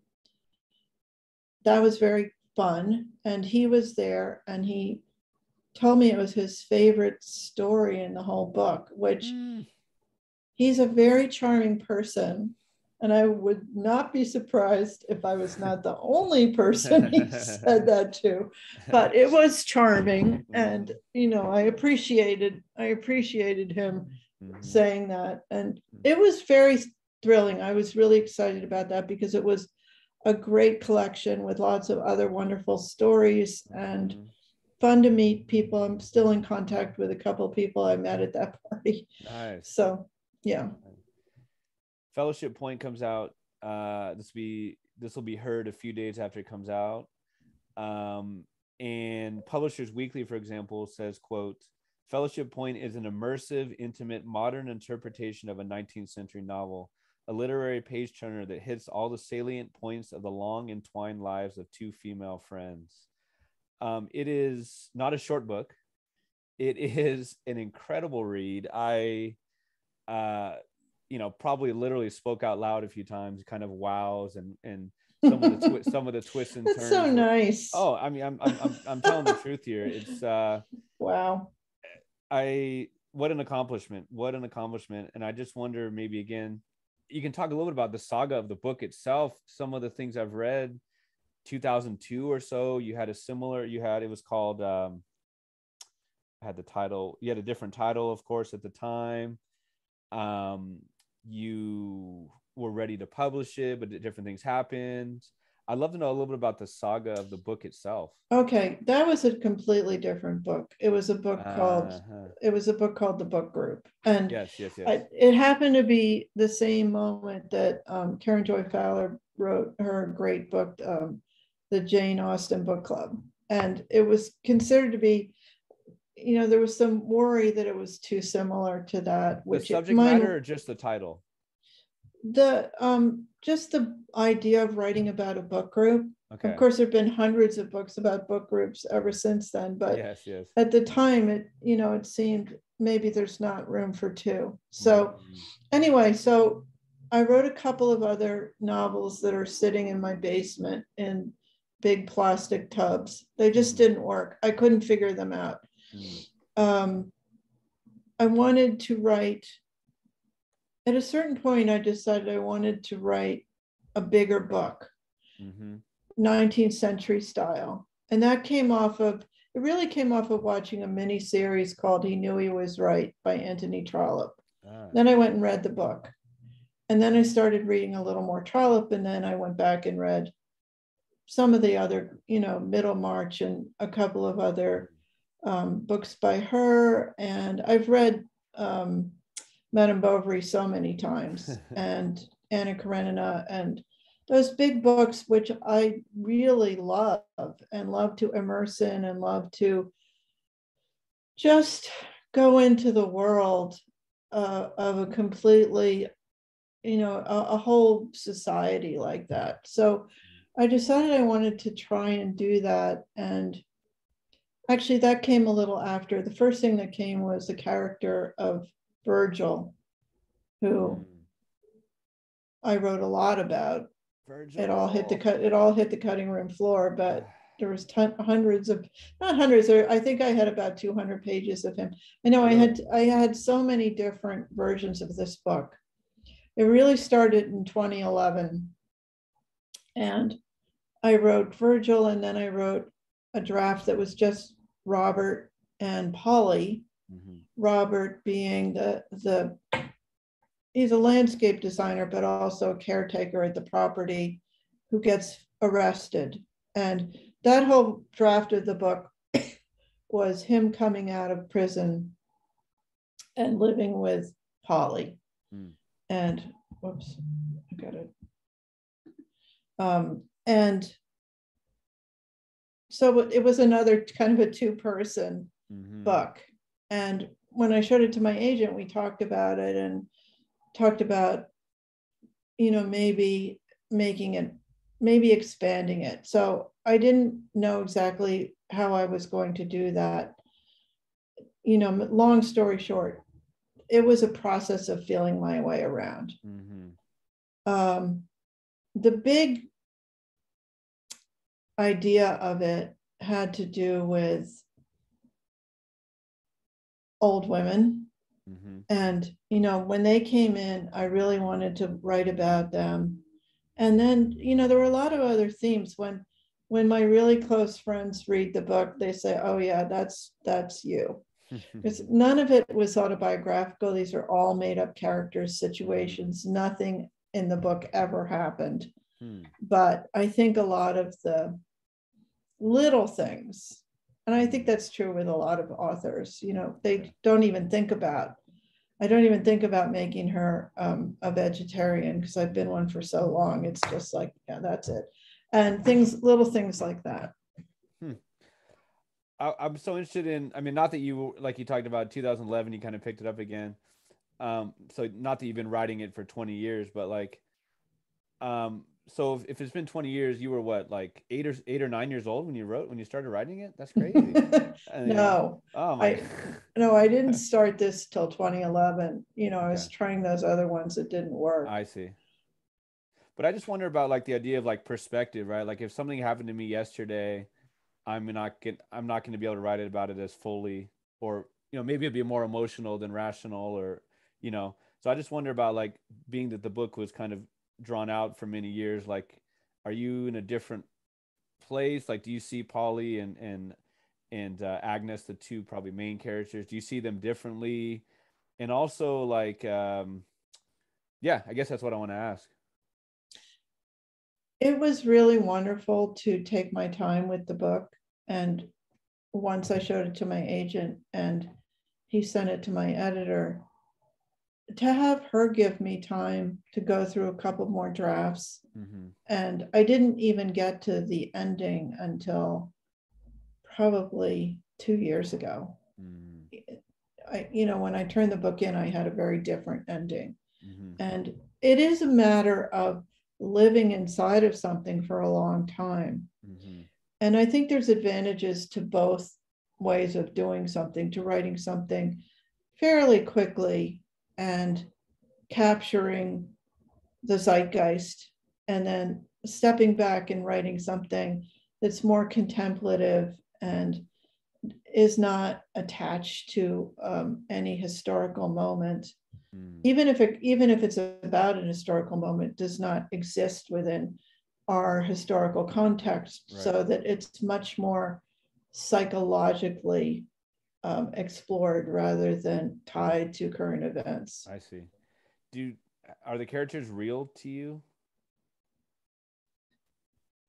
That was very fun. And he was there, and he told me it was his favorite story in the whole book, which he's a very charming person. And I would not be surprised if I was not the only person he said that to, but it was charming. And, I appreciated him saying that. And it was very thrilling. I was really excited about that because it was a great collection with lots of other wonderful stories and fun to meet people. I'm still in contact with a couple of people I met at that party. Nice. So, yeah. Fellowship Point comes out. This will be heard a few days after it comes out. And Publishers Weekly, for example, says, quote, Fellowship Point is an immersive, intimate, modern interpretation of a 19th century novel, a literary page turner that hits all the salient points of the long entwined lives of two female friends. It is not a short book. It is an incredible read. I probably literally spoke out loud a few times, kind of wows and some of the twists and turns. That's so nice. I'm telling the truth here. It's wow. What an accomplishment. And I just wonder, maybe again, you can talk a little bit about the saga of the book itself. Some of the things I've read, 2002 or so, it was called, had the title, you had a different title, of course, at the time. You were ready to publish it, but different things happened. I'd love to know a little bit about the saga of the book itself. Okay, that was a completely different book. It was a book called The Book Group, and yes. It happened to be the same moment that Karen Joy Fowler wrote her great book, the Jane Austen Book Club, and it was considered to be, there was some worry that it was too similar to that. Which the subject matter or just the title? Just the idea of writing about a book group. Okay. Of course, there have been hundreds of books about book groups ever since then, but yes. At the time, it seemed maybe there's not room for two. So anyway, so I wrote a couple of other novels that are sitting in my basement in big plastic tubs. They just didn't work. I couldn't figure them out. I wanted to write, at a certain point, I decided I wanted to write a bigger book, 19th century style. And that really came off of watching a mini series called He Knew He Was Right by Anthony Trollope. Then I went and read the book. And then I started reading a little more Trollope. And then I went back and read some of the other, Middlemarch and a couple of other books by her. And I've read Madame Bovary so many times, and Anna Karenina, and those big books, which I really love and love to immerse in and love to just go into the world of a completely, a whole society like that. So I decided I wanted to try and do that. And actually, that came a little after. The first thing that came was the character of Virgil, who I wrote a lot about. Virgil. It all hit the cutting room floor, but there was hundreds of, not hundreds, I think I had about 200 pages of him. I know I had so many different versions of this book. It really started in 2011, and I wrote Virgil, and then I wrote a draft that was just Robert and Polly. Robert being he's a landscape designer, but also a caretaker at the property who gets arrested. And that whole draft of the book was him coming out of prison and living with Polly. And whoops, I got it. And so it was another kind of a two-person book. And when I showed it to my agent, we talked about it and talked about, maybe making it, maybe expanding it. So I didn't know exactly how I was going to do that. Long story short, it was a process of feeling my way around. The big idea of it had to do with old women. And, when they came in, I really wanted to write about them. And then, there were a lot of other themes. When my really close friends read the book, they say, oh yeah, that's you. Because none of it was autobiographical. These are all made up characters, situations. Nothing in the book ever happened. But I think a lot of the little things, and I think that's true with a lot of authors, they don't even think about, I don't even think about making her a vegetarian because I've been one for so long. It's just like, yeah, that's it. And little things like that. I'm so interested in, not that you, like you talked about 2011, you kind of picked it up again. So not that you've been writing it for 20 years, but like, so if it's been 20 years, you were what, like 8 or 9 years old when you started writing it? That's crazy. No, oh my. I didn't start this till 2011. I was trying those other ones that didn't work. I see. But I just wonder about like the idea of like perspective, right? Like if something happened to me yesterday, I'm not going to be able to write about it as fully, or maybe it'd be more emotional than rational, or so I just wonder about, like, being that the book was kind of drawn out for many years, like, are you in a different place? Like, do you see Polly and Agnes, the two probably main characters, do you see them differently? And also, like, yeah, I guess that's what I want to ask. It was really wonderful to take my time with the book. And once I showed it to my agent and he sent it to my editor, to have her give me time to go through a couple more drafts. And I didn't even get to the ending until probably 2 years ago. When I turned the book in, I had a very different ending. And it is a matter of living inside of something for a long time. And I think there's advantages to both ways of doing something, to writing something fairly quickly and capturing the zeitgeist, and then stepping back and writing something that's more contemplative and is not attached to any historical moment. Even if it's about an historical moment, does not exist within our historical context, right. So that it's much more psychologically explored rather than tied to current events. I see. Are the characters real to you?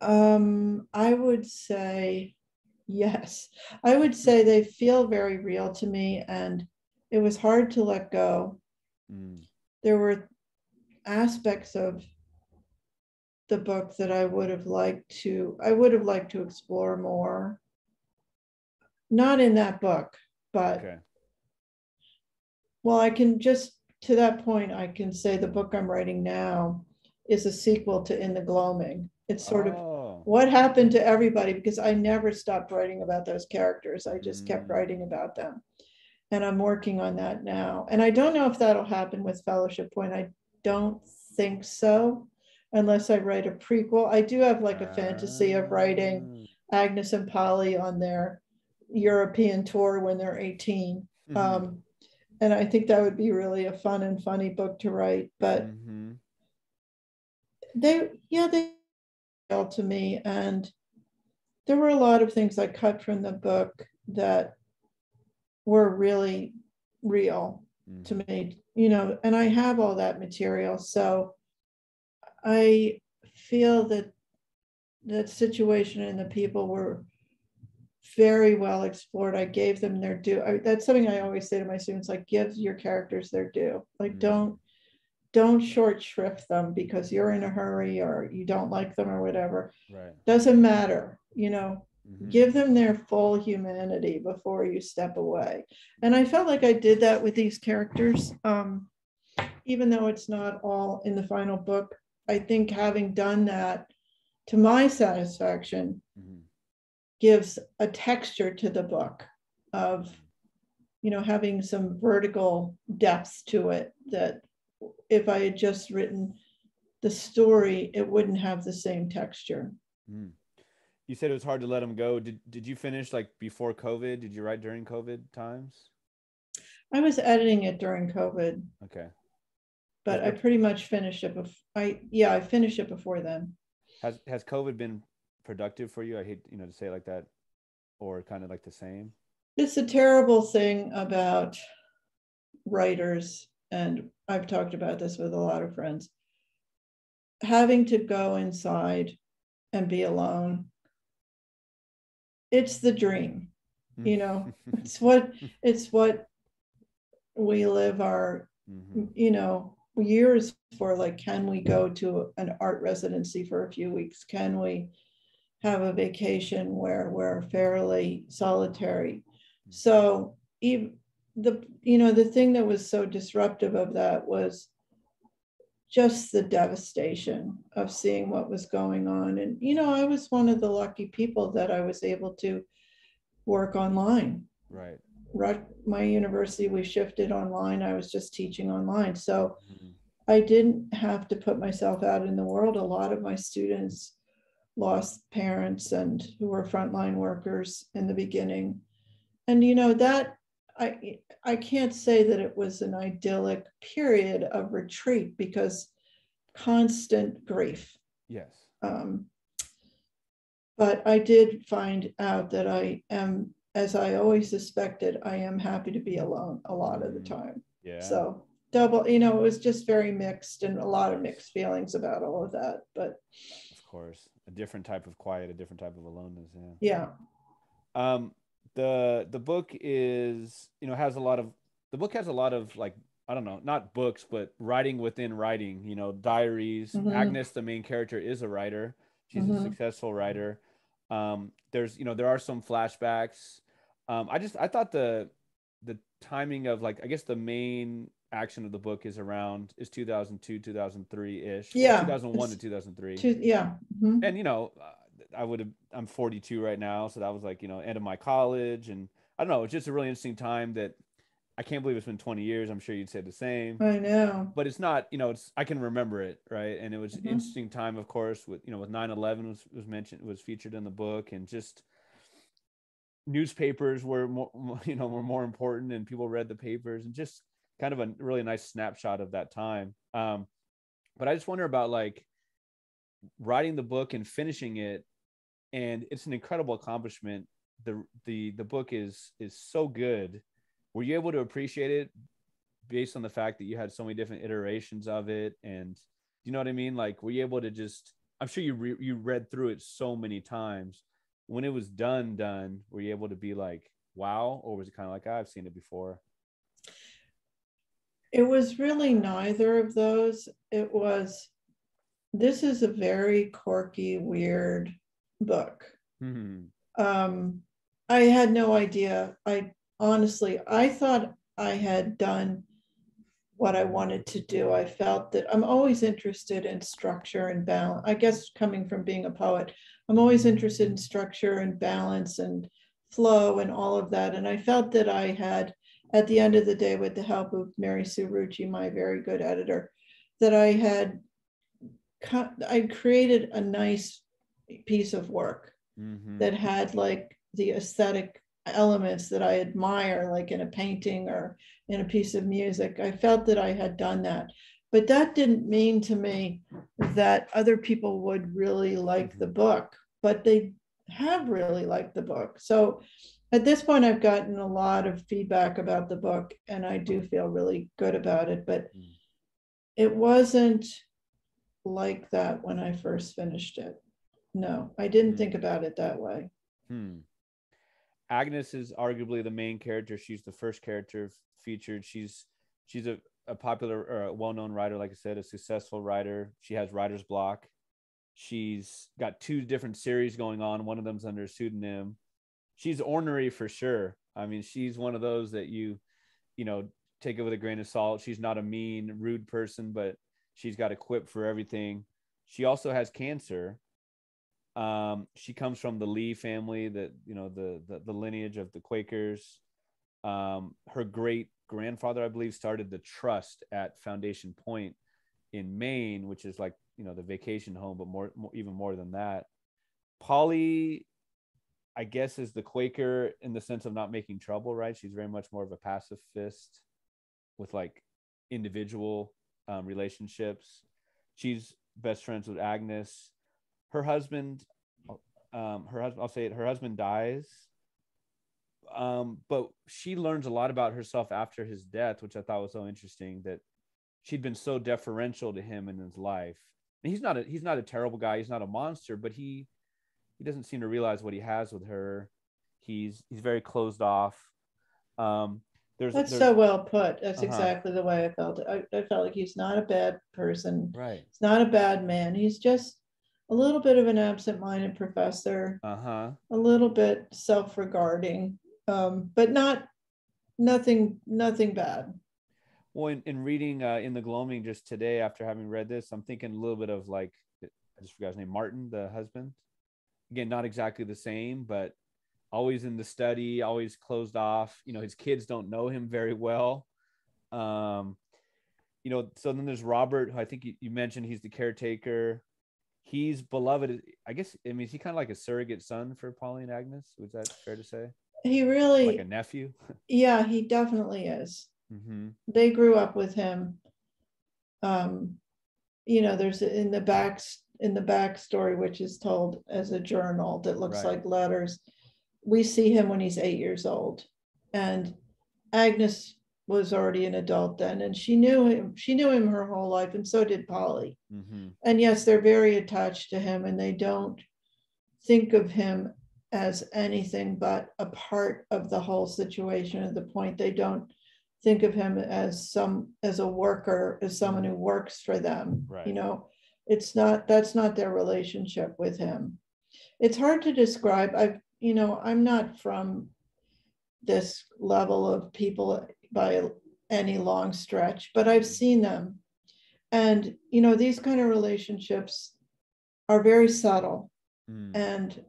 I would say yes. I would say they feel very real to me, and it was hard to let go. There were aspects of the book that I would have liked to explore more. Not in that book, but okay. Well, I can just, to that point, I can say the book I'm writing now is a sequel to In the Gloaming. It's sort of what happened to everybody, because I never stopped writing about those characters. I just kept writing about them. And I'm working on that now. And I don't know if that'll happen with Fellowship Point. I don't think so, unless I write a prequel. I do have like a fantasy of writing Agnes and Polly on their European tour when they're 18. And I think that would be really a fun and funny book to write. But they to me. And there were a lot of things I cut from the book that were really real to me, and I have all that material. So I feel that that situation and the people were very well explored. I gave them their due. That's something I always say to my students, like, give your characters their due. Like, don't short shrift them because you're in a hurry or you don't like them or whatever. Right. Doesn't matter, give them their full humanity before you step away. And I felt like I did that with these characters. Even though it's not all in the final book, I think having done that to my satisfaction gives a texture to the book of, having some vertical depth to it that if I had just written the story, it wouldn't have the same texture. You said it was hard to let them go. Did you finish like before COVID? Did you write during COVID times? I was editing it during COVID. Okay. But I pretty much finished it I finished it before then. Has COVID been productive for you? I hate, to say it like that, or kind of like the same. It's a terrible thing about writers, and I've talked about this with a lot of friends, having to go inside and be alone. It's the dream, it's what we live our, years for. Like, can we go to an art residency for a few weeks? Can we have a vacation where we're fairly solitary? So even the thing that was so disruptive of that was just the devastation of seeing what was going on. And, I was one of the lucky people that I was able to work online. Right. My university, we shifted online. I was just teaching online. So I didn't have to put myself out in the world. A lot of my students lost parents and who were frontline workers in the beginning. And, that I can't say that it was an idyllic period of retreat because constant grief. Yes. But I did find out that I am, as I always suspected, I am happy to be alone a lot of the time. Yeah. So it was just very mixed and a lot of mixed feelings about all of that. But of course, a different type of quiet, a different type of aloneness. Yeah. The book is, has a lot of like, I don't know, not books, but writing within writing, diaries. Agnes, the main character, is a writer. She's a successful writer. There's, there are some flashbacks. I thought the timing of, like, I guess the main action of the book is 2002, 2003 ish. Yeah. 2001 to 2003. Yeah. And, I'm 42 right now. So that was like, end of my college. And I don't know, it's just a really interesting time that I can't believe it's been 20 years. I'm sure you'd say the same. I know. But it's not, I can remember it. Right. And it was an interesting time, of course, with 9/11 was featured in the book, and just newspapers were more, were more important, and people read the papers, and just kind of a really nice snapshot of that time. But I just wonder about, like, writing the book and finishing it, and it's an incredible accomplishment. The book is so good. Were you able to appreciate it based on the fact that you had so many different iterations of it? And you know what I mean? Like, were you able to just, I'm sure you read through it so many times. When it was done, were you able to be like, wow? Or was it kind of like, I've seen it before? It was really neither of those. This is a very quirky, weird book. I had no idea. Honestly, I thought I had done what I wanted to do. I felt that I'm always interested in structure and balance. I guess coming from being a poet, I'm always interested in structure and balance and flow and all of that. And I felt that I had, at the end of the day, with the help of Mary Sue Rucci, my very good editor, that I created a nice piece of work that had, like, the aesthetic elements that I admire, like in a painting or in a piece of music. I felt that I had done that, But that didn't mean to me that other people would really like the book, but they have really liked the book. So at this point, I've gotten a lot of feedback about the book, and I do feel really good about it. But it wasn't like that when I first finished it. No, I didn't think about it that way. Agnes is arguably the main character. She's the first character featured. She's a popular or a well-known writer, like I said, a successful writer. She has writer's block. She's got 2 different series going on. One of them's under a pseudonym. She's ornery for sure. I mean, she's one of those that you know, take it with a grain of salt. She's not a mean, rude person, but she's got a quip for everything. She also has cancer. She comes from the Lee family, that, you know, the lineage of the Quakers. Her great grandfather, I believe, started the trust at Foundation Point in Maine, which is like, you know, the vacation home, but even more than that. Polly, I guess, is the Quaker in the sense of not making trouble, right? She's very much more of a pacifist with like individual relationships. She's best friends with Agnes. Her husband, I'll say it, her husband dies. But she learns a lot about herself after his death, which I thought was so interesting, that she'd been so deferential to him in his life. And he's not a terrible guy. He's not a monster, but he doesn't seem to realize what he has with her. He's very closed off. There's so well put. That's exactly the way I felt. I felt like he's not a bad person. Right. He's not a bad man. He's just a little bit of an absent-minded professor. A little bit self-regarding, but nothing bad. Well, in reading in the Gloaming just today, after having read this, I'm thinking a little bit of like, I just forgot his name, Martin, the husband. Again, not exactly the same, but always in the study, always closed off. You know, his kids don't know him very well. You know, so then there's Robert, who I think you mentioned, he's the caretaker. He's beloved. I guess, I mean, is he kind of like a surrogate son for Polly and Agnes? Was that fair to say? He really, like a nephew. Yeah, he definitely is. They grew up with him. You know, there's in the backstory, which is told as a journal that looks like letters. We see him when he's 8 years old, and Agnes was already an adult then, and she knew him her whole life, and so did Polly. And yes, they're very attached to him, and they don't think of him as anything but a part of the whole situation. At the point, they don't think of him as a worker, as someone who works for them. You know, that's not their relationship with him. It's hard to describe. I'm not from this level of people by any long stretch, but I've seen them. And, you know, these kind of relationships are very subtle. And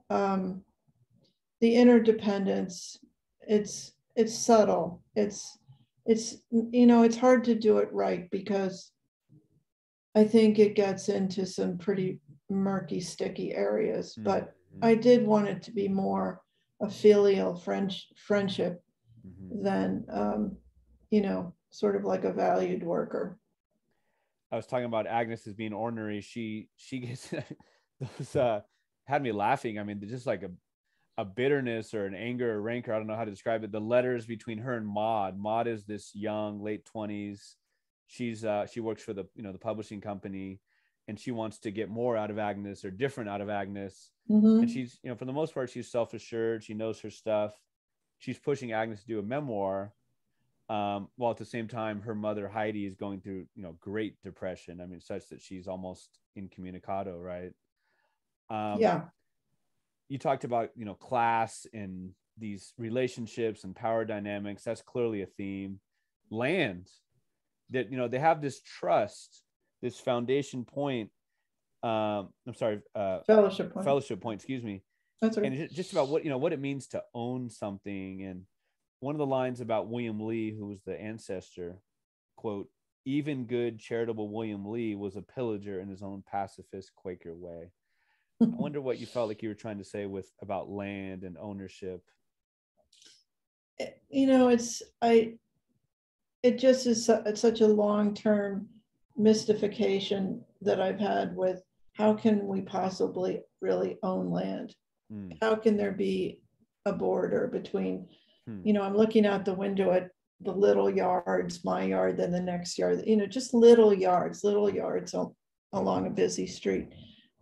the interdependence, it's subtle. It's, you know, it's hard to do it right, because I think it gets into some pretty murky, sticky areas. But I did want it to be more a filial friendship than, you know, sort of like a valued worker. I was talking about Agnes as being ornery. She gets those had me laughing. I mean, just like a bitterness or an anger or rancor. I don't know how to describe it. The letters between her and Maud. Maud is this young, late 20s. She works for the publishing company, and she wants to get more out of Agnes, or different out of Agnes. And she's, you know, for the most part, she's self-assured. She knows her stuff. She's pushing Agnes to do a memoir, while at the same time, her mother Heidi is going through, you know, great depression. I mean, such that she's almost incommunicado, right? You talked about, you know, class and these relationships and power dynamics. That's clearly a theme. Land, that, you know, they have this trust, this Foundation Point. Fellowship Point. Excuse me. That's right. And it's just about what it means to own something. And one of the lines about William Lee, who was the ancestor, quote, "Even good, charitable William Lee was a pillager in his own pacifist Quaker way." I wonder what you felt like you were trying to say about land and ownership. You know, it just is it's such a long-term mystification that I've had with how can we possibly really own land? How can there be a border between, I'm looking out the window at the little yards, my yard, then the next yard, just little yards along a busy street.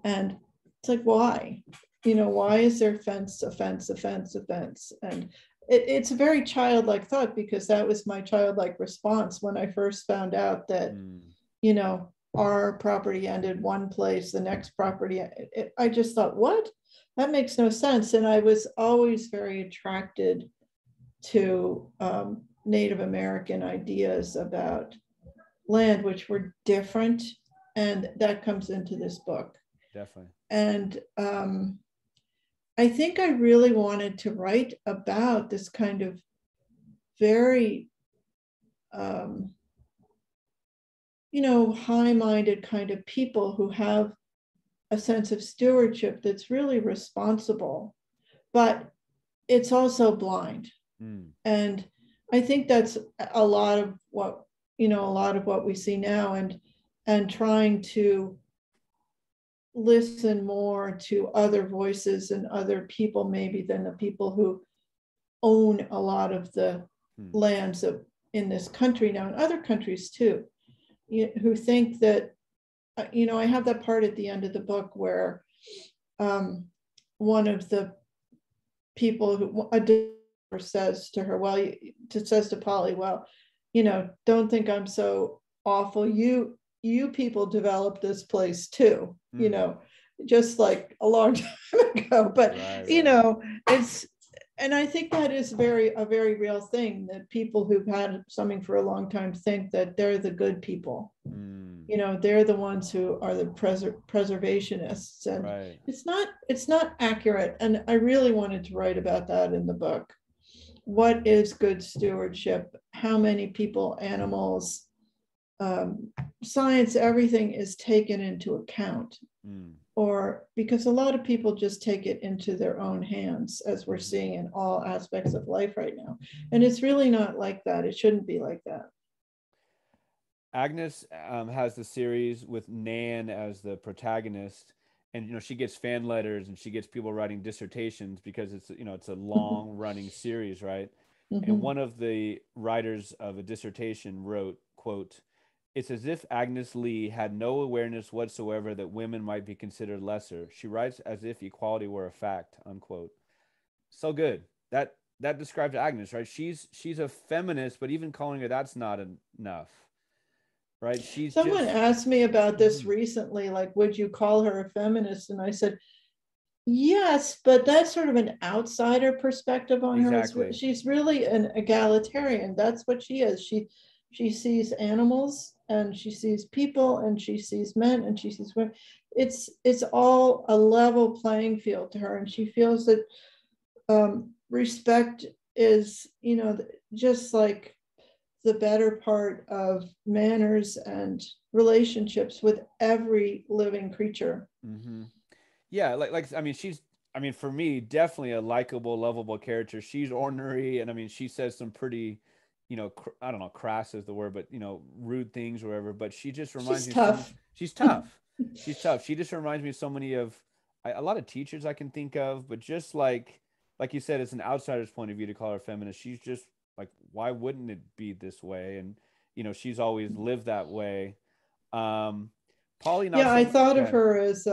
And it's like, why? Why is there fence, a fence, a fence, a fence? And it's a very childlike thought, because that was my childlike response when I first found out that, our property ended one place, the next property. I just thought, what? That makes no sense. And I was always very attracted to Native American ideas about land, which were different. And that comes into this book. Definitely. And I think I really wanted to write about this kind of very, high-minded kind of people who have a sense of stewardship that's really responsible, but it's also blind. And I think that's a lot of what we see now, and trying to listen more to other voices and other people maybe than the people who own a lot of the lands in this country now, and other countries too, who think that, I have that part at the end of the book where one of the people who says to her, says to Polly, well, don't think I'm so awful. You people developed this place too, just like a long time ago. But it's, and I think that is a very real thing, that people who've had something for a long time think that they're the good people. They're the ones who are the preservationists, and it's not accurate. And I really wanted to write about that in the book. What is good stewardship? How many people, animals, science, everything is taken into account, or because a lot of people just take it into their own hands, as we're seeing in all aspects of life right now. And it's really not like that. It shouldn't be like that. Agnes has the series with Nan as the protagonist, and she gets fan letters and she gets people writing dissertations because it's it's a long running series, right? And one of the writers of a dissertation wrote, quote, "It's as if Agnes Lee had no awareness whatsoever that women might be considered lesser. She writes as if equality were a fact," unquote. So good. That describes Agnes, right? She's a feminist, but even calling her that's not enough. Right? Someone asked me about this recently, like, would you call her a feminist? And I said, yes, but that's sort of an outsider perspective on her. She's really an egalitarian. That's what she is. She sees animals, and she sees people, and she sees men, and she sees women. It's all a level playing field to her, and she feels that respect is, just like the better part of manners and relationships with every living creature. Yeah, for me, definitely a likable, lovable character. She's ornery, and she says some pretty, I don't know, crass is the word, but rude things or whatever. But she just reminds me. She's tough. She's tough. She just reminds me of so many of a lot of teachers I can think of. But just like you said, it's an outsider's point of view to call her feminist. She's just like, why wouldn't it be this way? And she's always lived that way. Polly, I thought of her as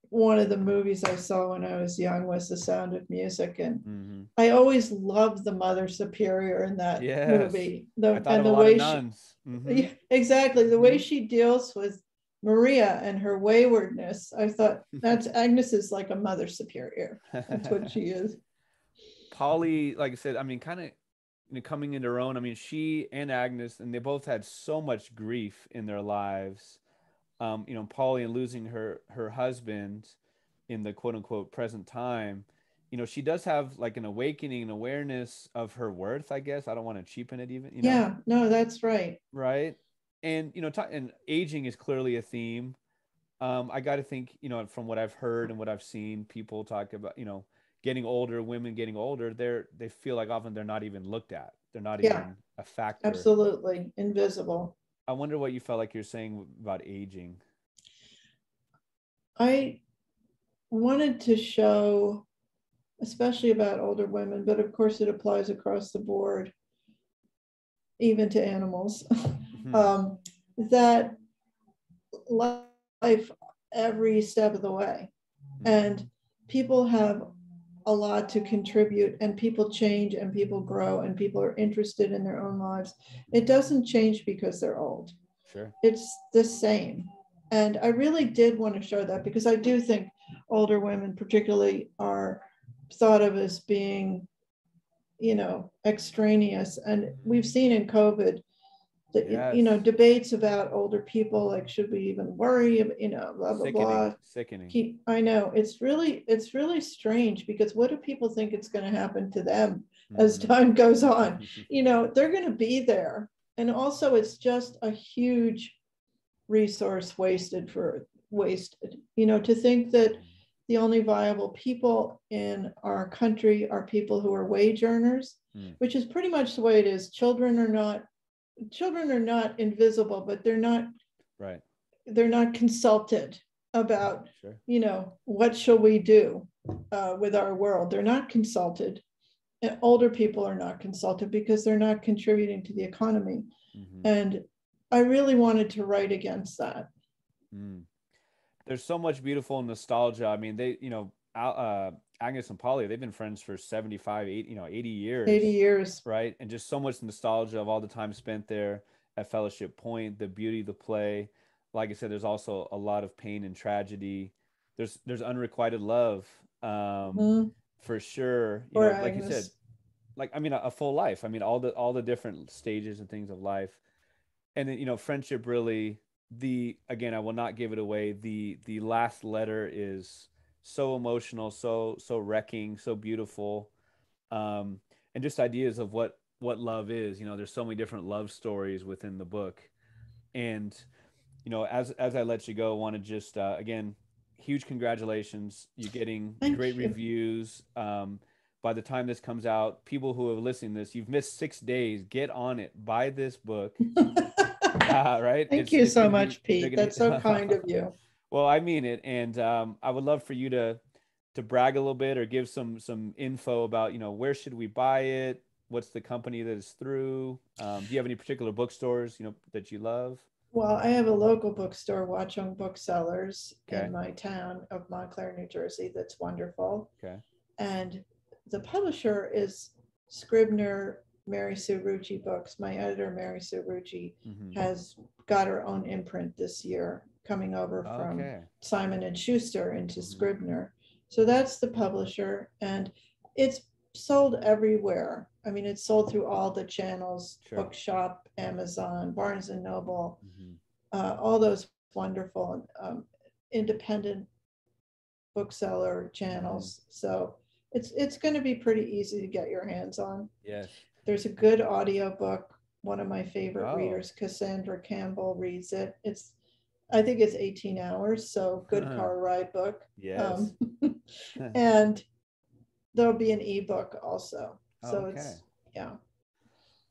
one of the movies I saw when I was young was The Sound of Music, and I always loved the Mother Superior in that movie. The way she, exactly, the way she deals with Maria and her waywardness. I thought that's Agnes is like a Mother Superior. That's what she is. Polly, like I said, kind of coming into her own. She and Agnes, and they both had so much grief in their lives. Polly, and losing her husband in the quote unquote present time. She does have like an awakening, an awareness of her worth, I guess. I don't want to cheapen it even. Yeah, no, that's right. Right. And, and aging is clearly a theme. I got to think, from what I've heard and what I've seen, people talk about, getting older, women getting older, they feel like often they're not even looked at. They're not even a factor. Absolutely invisible. I wonder what you felt like you're saying about aging. I wanted to show, especially about older women, but of course it applies across the board, even to animals, that life every step of the way. And people have a lot to contribute, and people change and people grow and people are interested in their own lives. It doesn't change because they're old. Sure. It's the same. And I really did want to show that, because I do think older women particularly are thought of as being, extraneous. And we've seen in COVID that, Yes. debates about older people, like, should we even worry, blah, blah, blah. Sickening. I know, it's really strange, because what do people think it's going to happen to them as time goes on? They're going to be there. And also it's just a huge resource wasted, to think that the only viable people in our country are people who are wage earners, which is pretty much the way it is. Children are not invisible, but they're not consulted about, what shall we do with our world. They're not consulted. And older people are not consulted because they're not contributing to the economy. And I really wanted to write against that. There's so much beautiful nostalgia. I mean, they, Agnes and Polly, they've been friends for 75, 80 years. 80 years. Right. And just so much nostalgia of all the time spent there at Fellowship Point, the beauty of the play. Like I said, there's also a lot of pain and tragedy. There's unrequited love, for sure. Like you said, a full life. I mean, all the different stages and things of life. And then, friendship really, again, I will not give it away. The last letter is so emotional, so wrecking, so beautiful. And just ideas of what love is. There's so many different love stories within the book. And, as I let you go, I want to just, again, huge congratulations. You're getting great reviews. By the time this comes out, people who are listening to this, you've missed 6 days. Get on it. Buy this book. Right? Thank you so much, Pete. That's so kind of you. Well, I mean it. And I would love for you to brag a little bit or give some info about, where should we buy it? What's the company that it's through? Do you have any particular bookstores, that you love? Well, I have a local bookstore, Watchung Booksellers, in my town of Montclair, New Jersey. That's wonderful. Okay. And the publisher is Scribner Mary Sue Rucci Books. My editor, Mary Sue Rucci, has got her own imprint this year, coming over from Simon and Schuster into Scribner. So that's the publisher, and it's sold everywhere. I mean, it's sold through all the channels, Bookshop, Amazon, Barnes and Noble, all those wonderful independent bookseller channels. So it's going to be pretty easy to get your hands on. Yes. There's a good audio book. One of my favorite readers, Cassandra Campbell, reads it. I think it's 18 hours, so good car ride book. Yes. And there'll be an ebook also. So it's,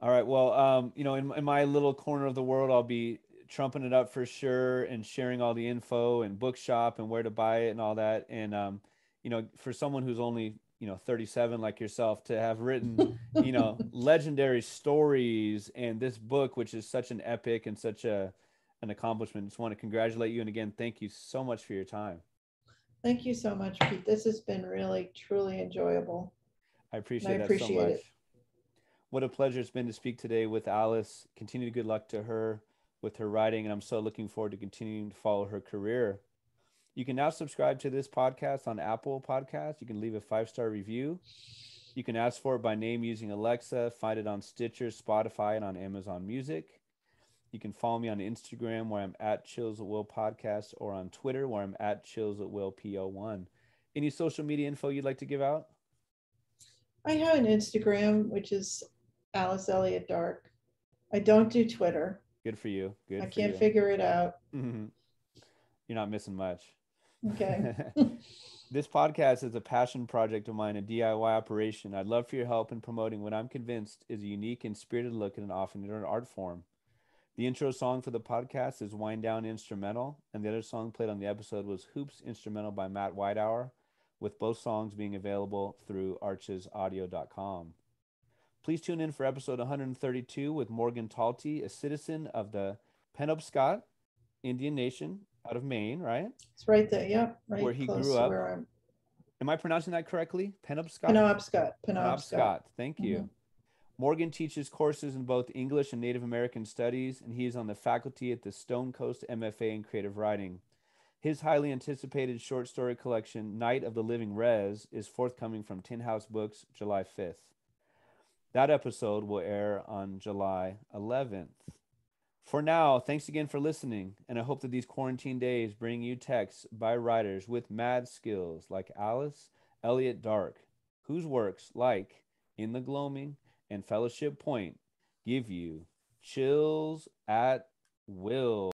All right. Well, in my little corner of the world, I'll be trumping it up for sure and sharing all the info and bookshop and where to buy it and all that. And, for someone who's only, 37 like yourself, to have written, legendary stories, and this book, which is such an epic and such an accomplishment. Just want to congratulate you. And again, thank you so much for your time. Thank you so much, Pete. This has been really, truly enjoyable. I appreciate that so much. What a pleasure it's been to speak today with Alice. Continued good luck to her with her writing, and I'm so looking forward to continuing to follow her career. You can now subscribe to this podcast on Apple Podcasts. You can leave a 5-star review. You can ask for it by name using Alexa, find it on Stitcher, Spotify, and on Amazon Music. You can follow me on Instagram, where I'm at Chills at Will Podcast, or on Twitter, where I'm at Chills at Will PO1. Any social media info you'd like to give out? I have an Instagram, which is Alice Elliott Dark. I don't do Twitter. Good for you. I can't figure it out. You're not missing much. Okay. This podcast is a passion project of mine, a DIY operation. I'd love for your help in promoting what I'm convinced is a unique and spirited look at an often ignored art form. The intro song for the podcast is Wind Down Instrumental, and the other song played on the episode was Hoops Instrumental by Matt Whitehour, with both songs being available through archesaudio.com. Please tune in for episode 132 with Morgan Talty, a citizen of the Penobscot Indian Nation out of Maine, right? It's right there. Yep. Right. Where he close grew to up. where I'm. Am I pronouncing that correctly? Penobscot? Penobscot. Penobscot. Thank you. Mm-hmm. Morgan teaches courses in both English and Native American studies, and he is on the faculty at the Stone Coast MFA in creative writing. His highly anticipated short story collection, Night of the Living Res, is forthcoming from Tin House Books July 5th. That episode will air on July 11th. For now, thanks again for listening, and I hope that these quarantine days bring you texts by writers with mad skills like Alice Elliott Dark, whose works like In the Gloaming and Fellowship Point give you chills at will.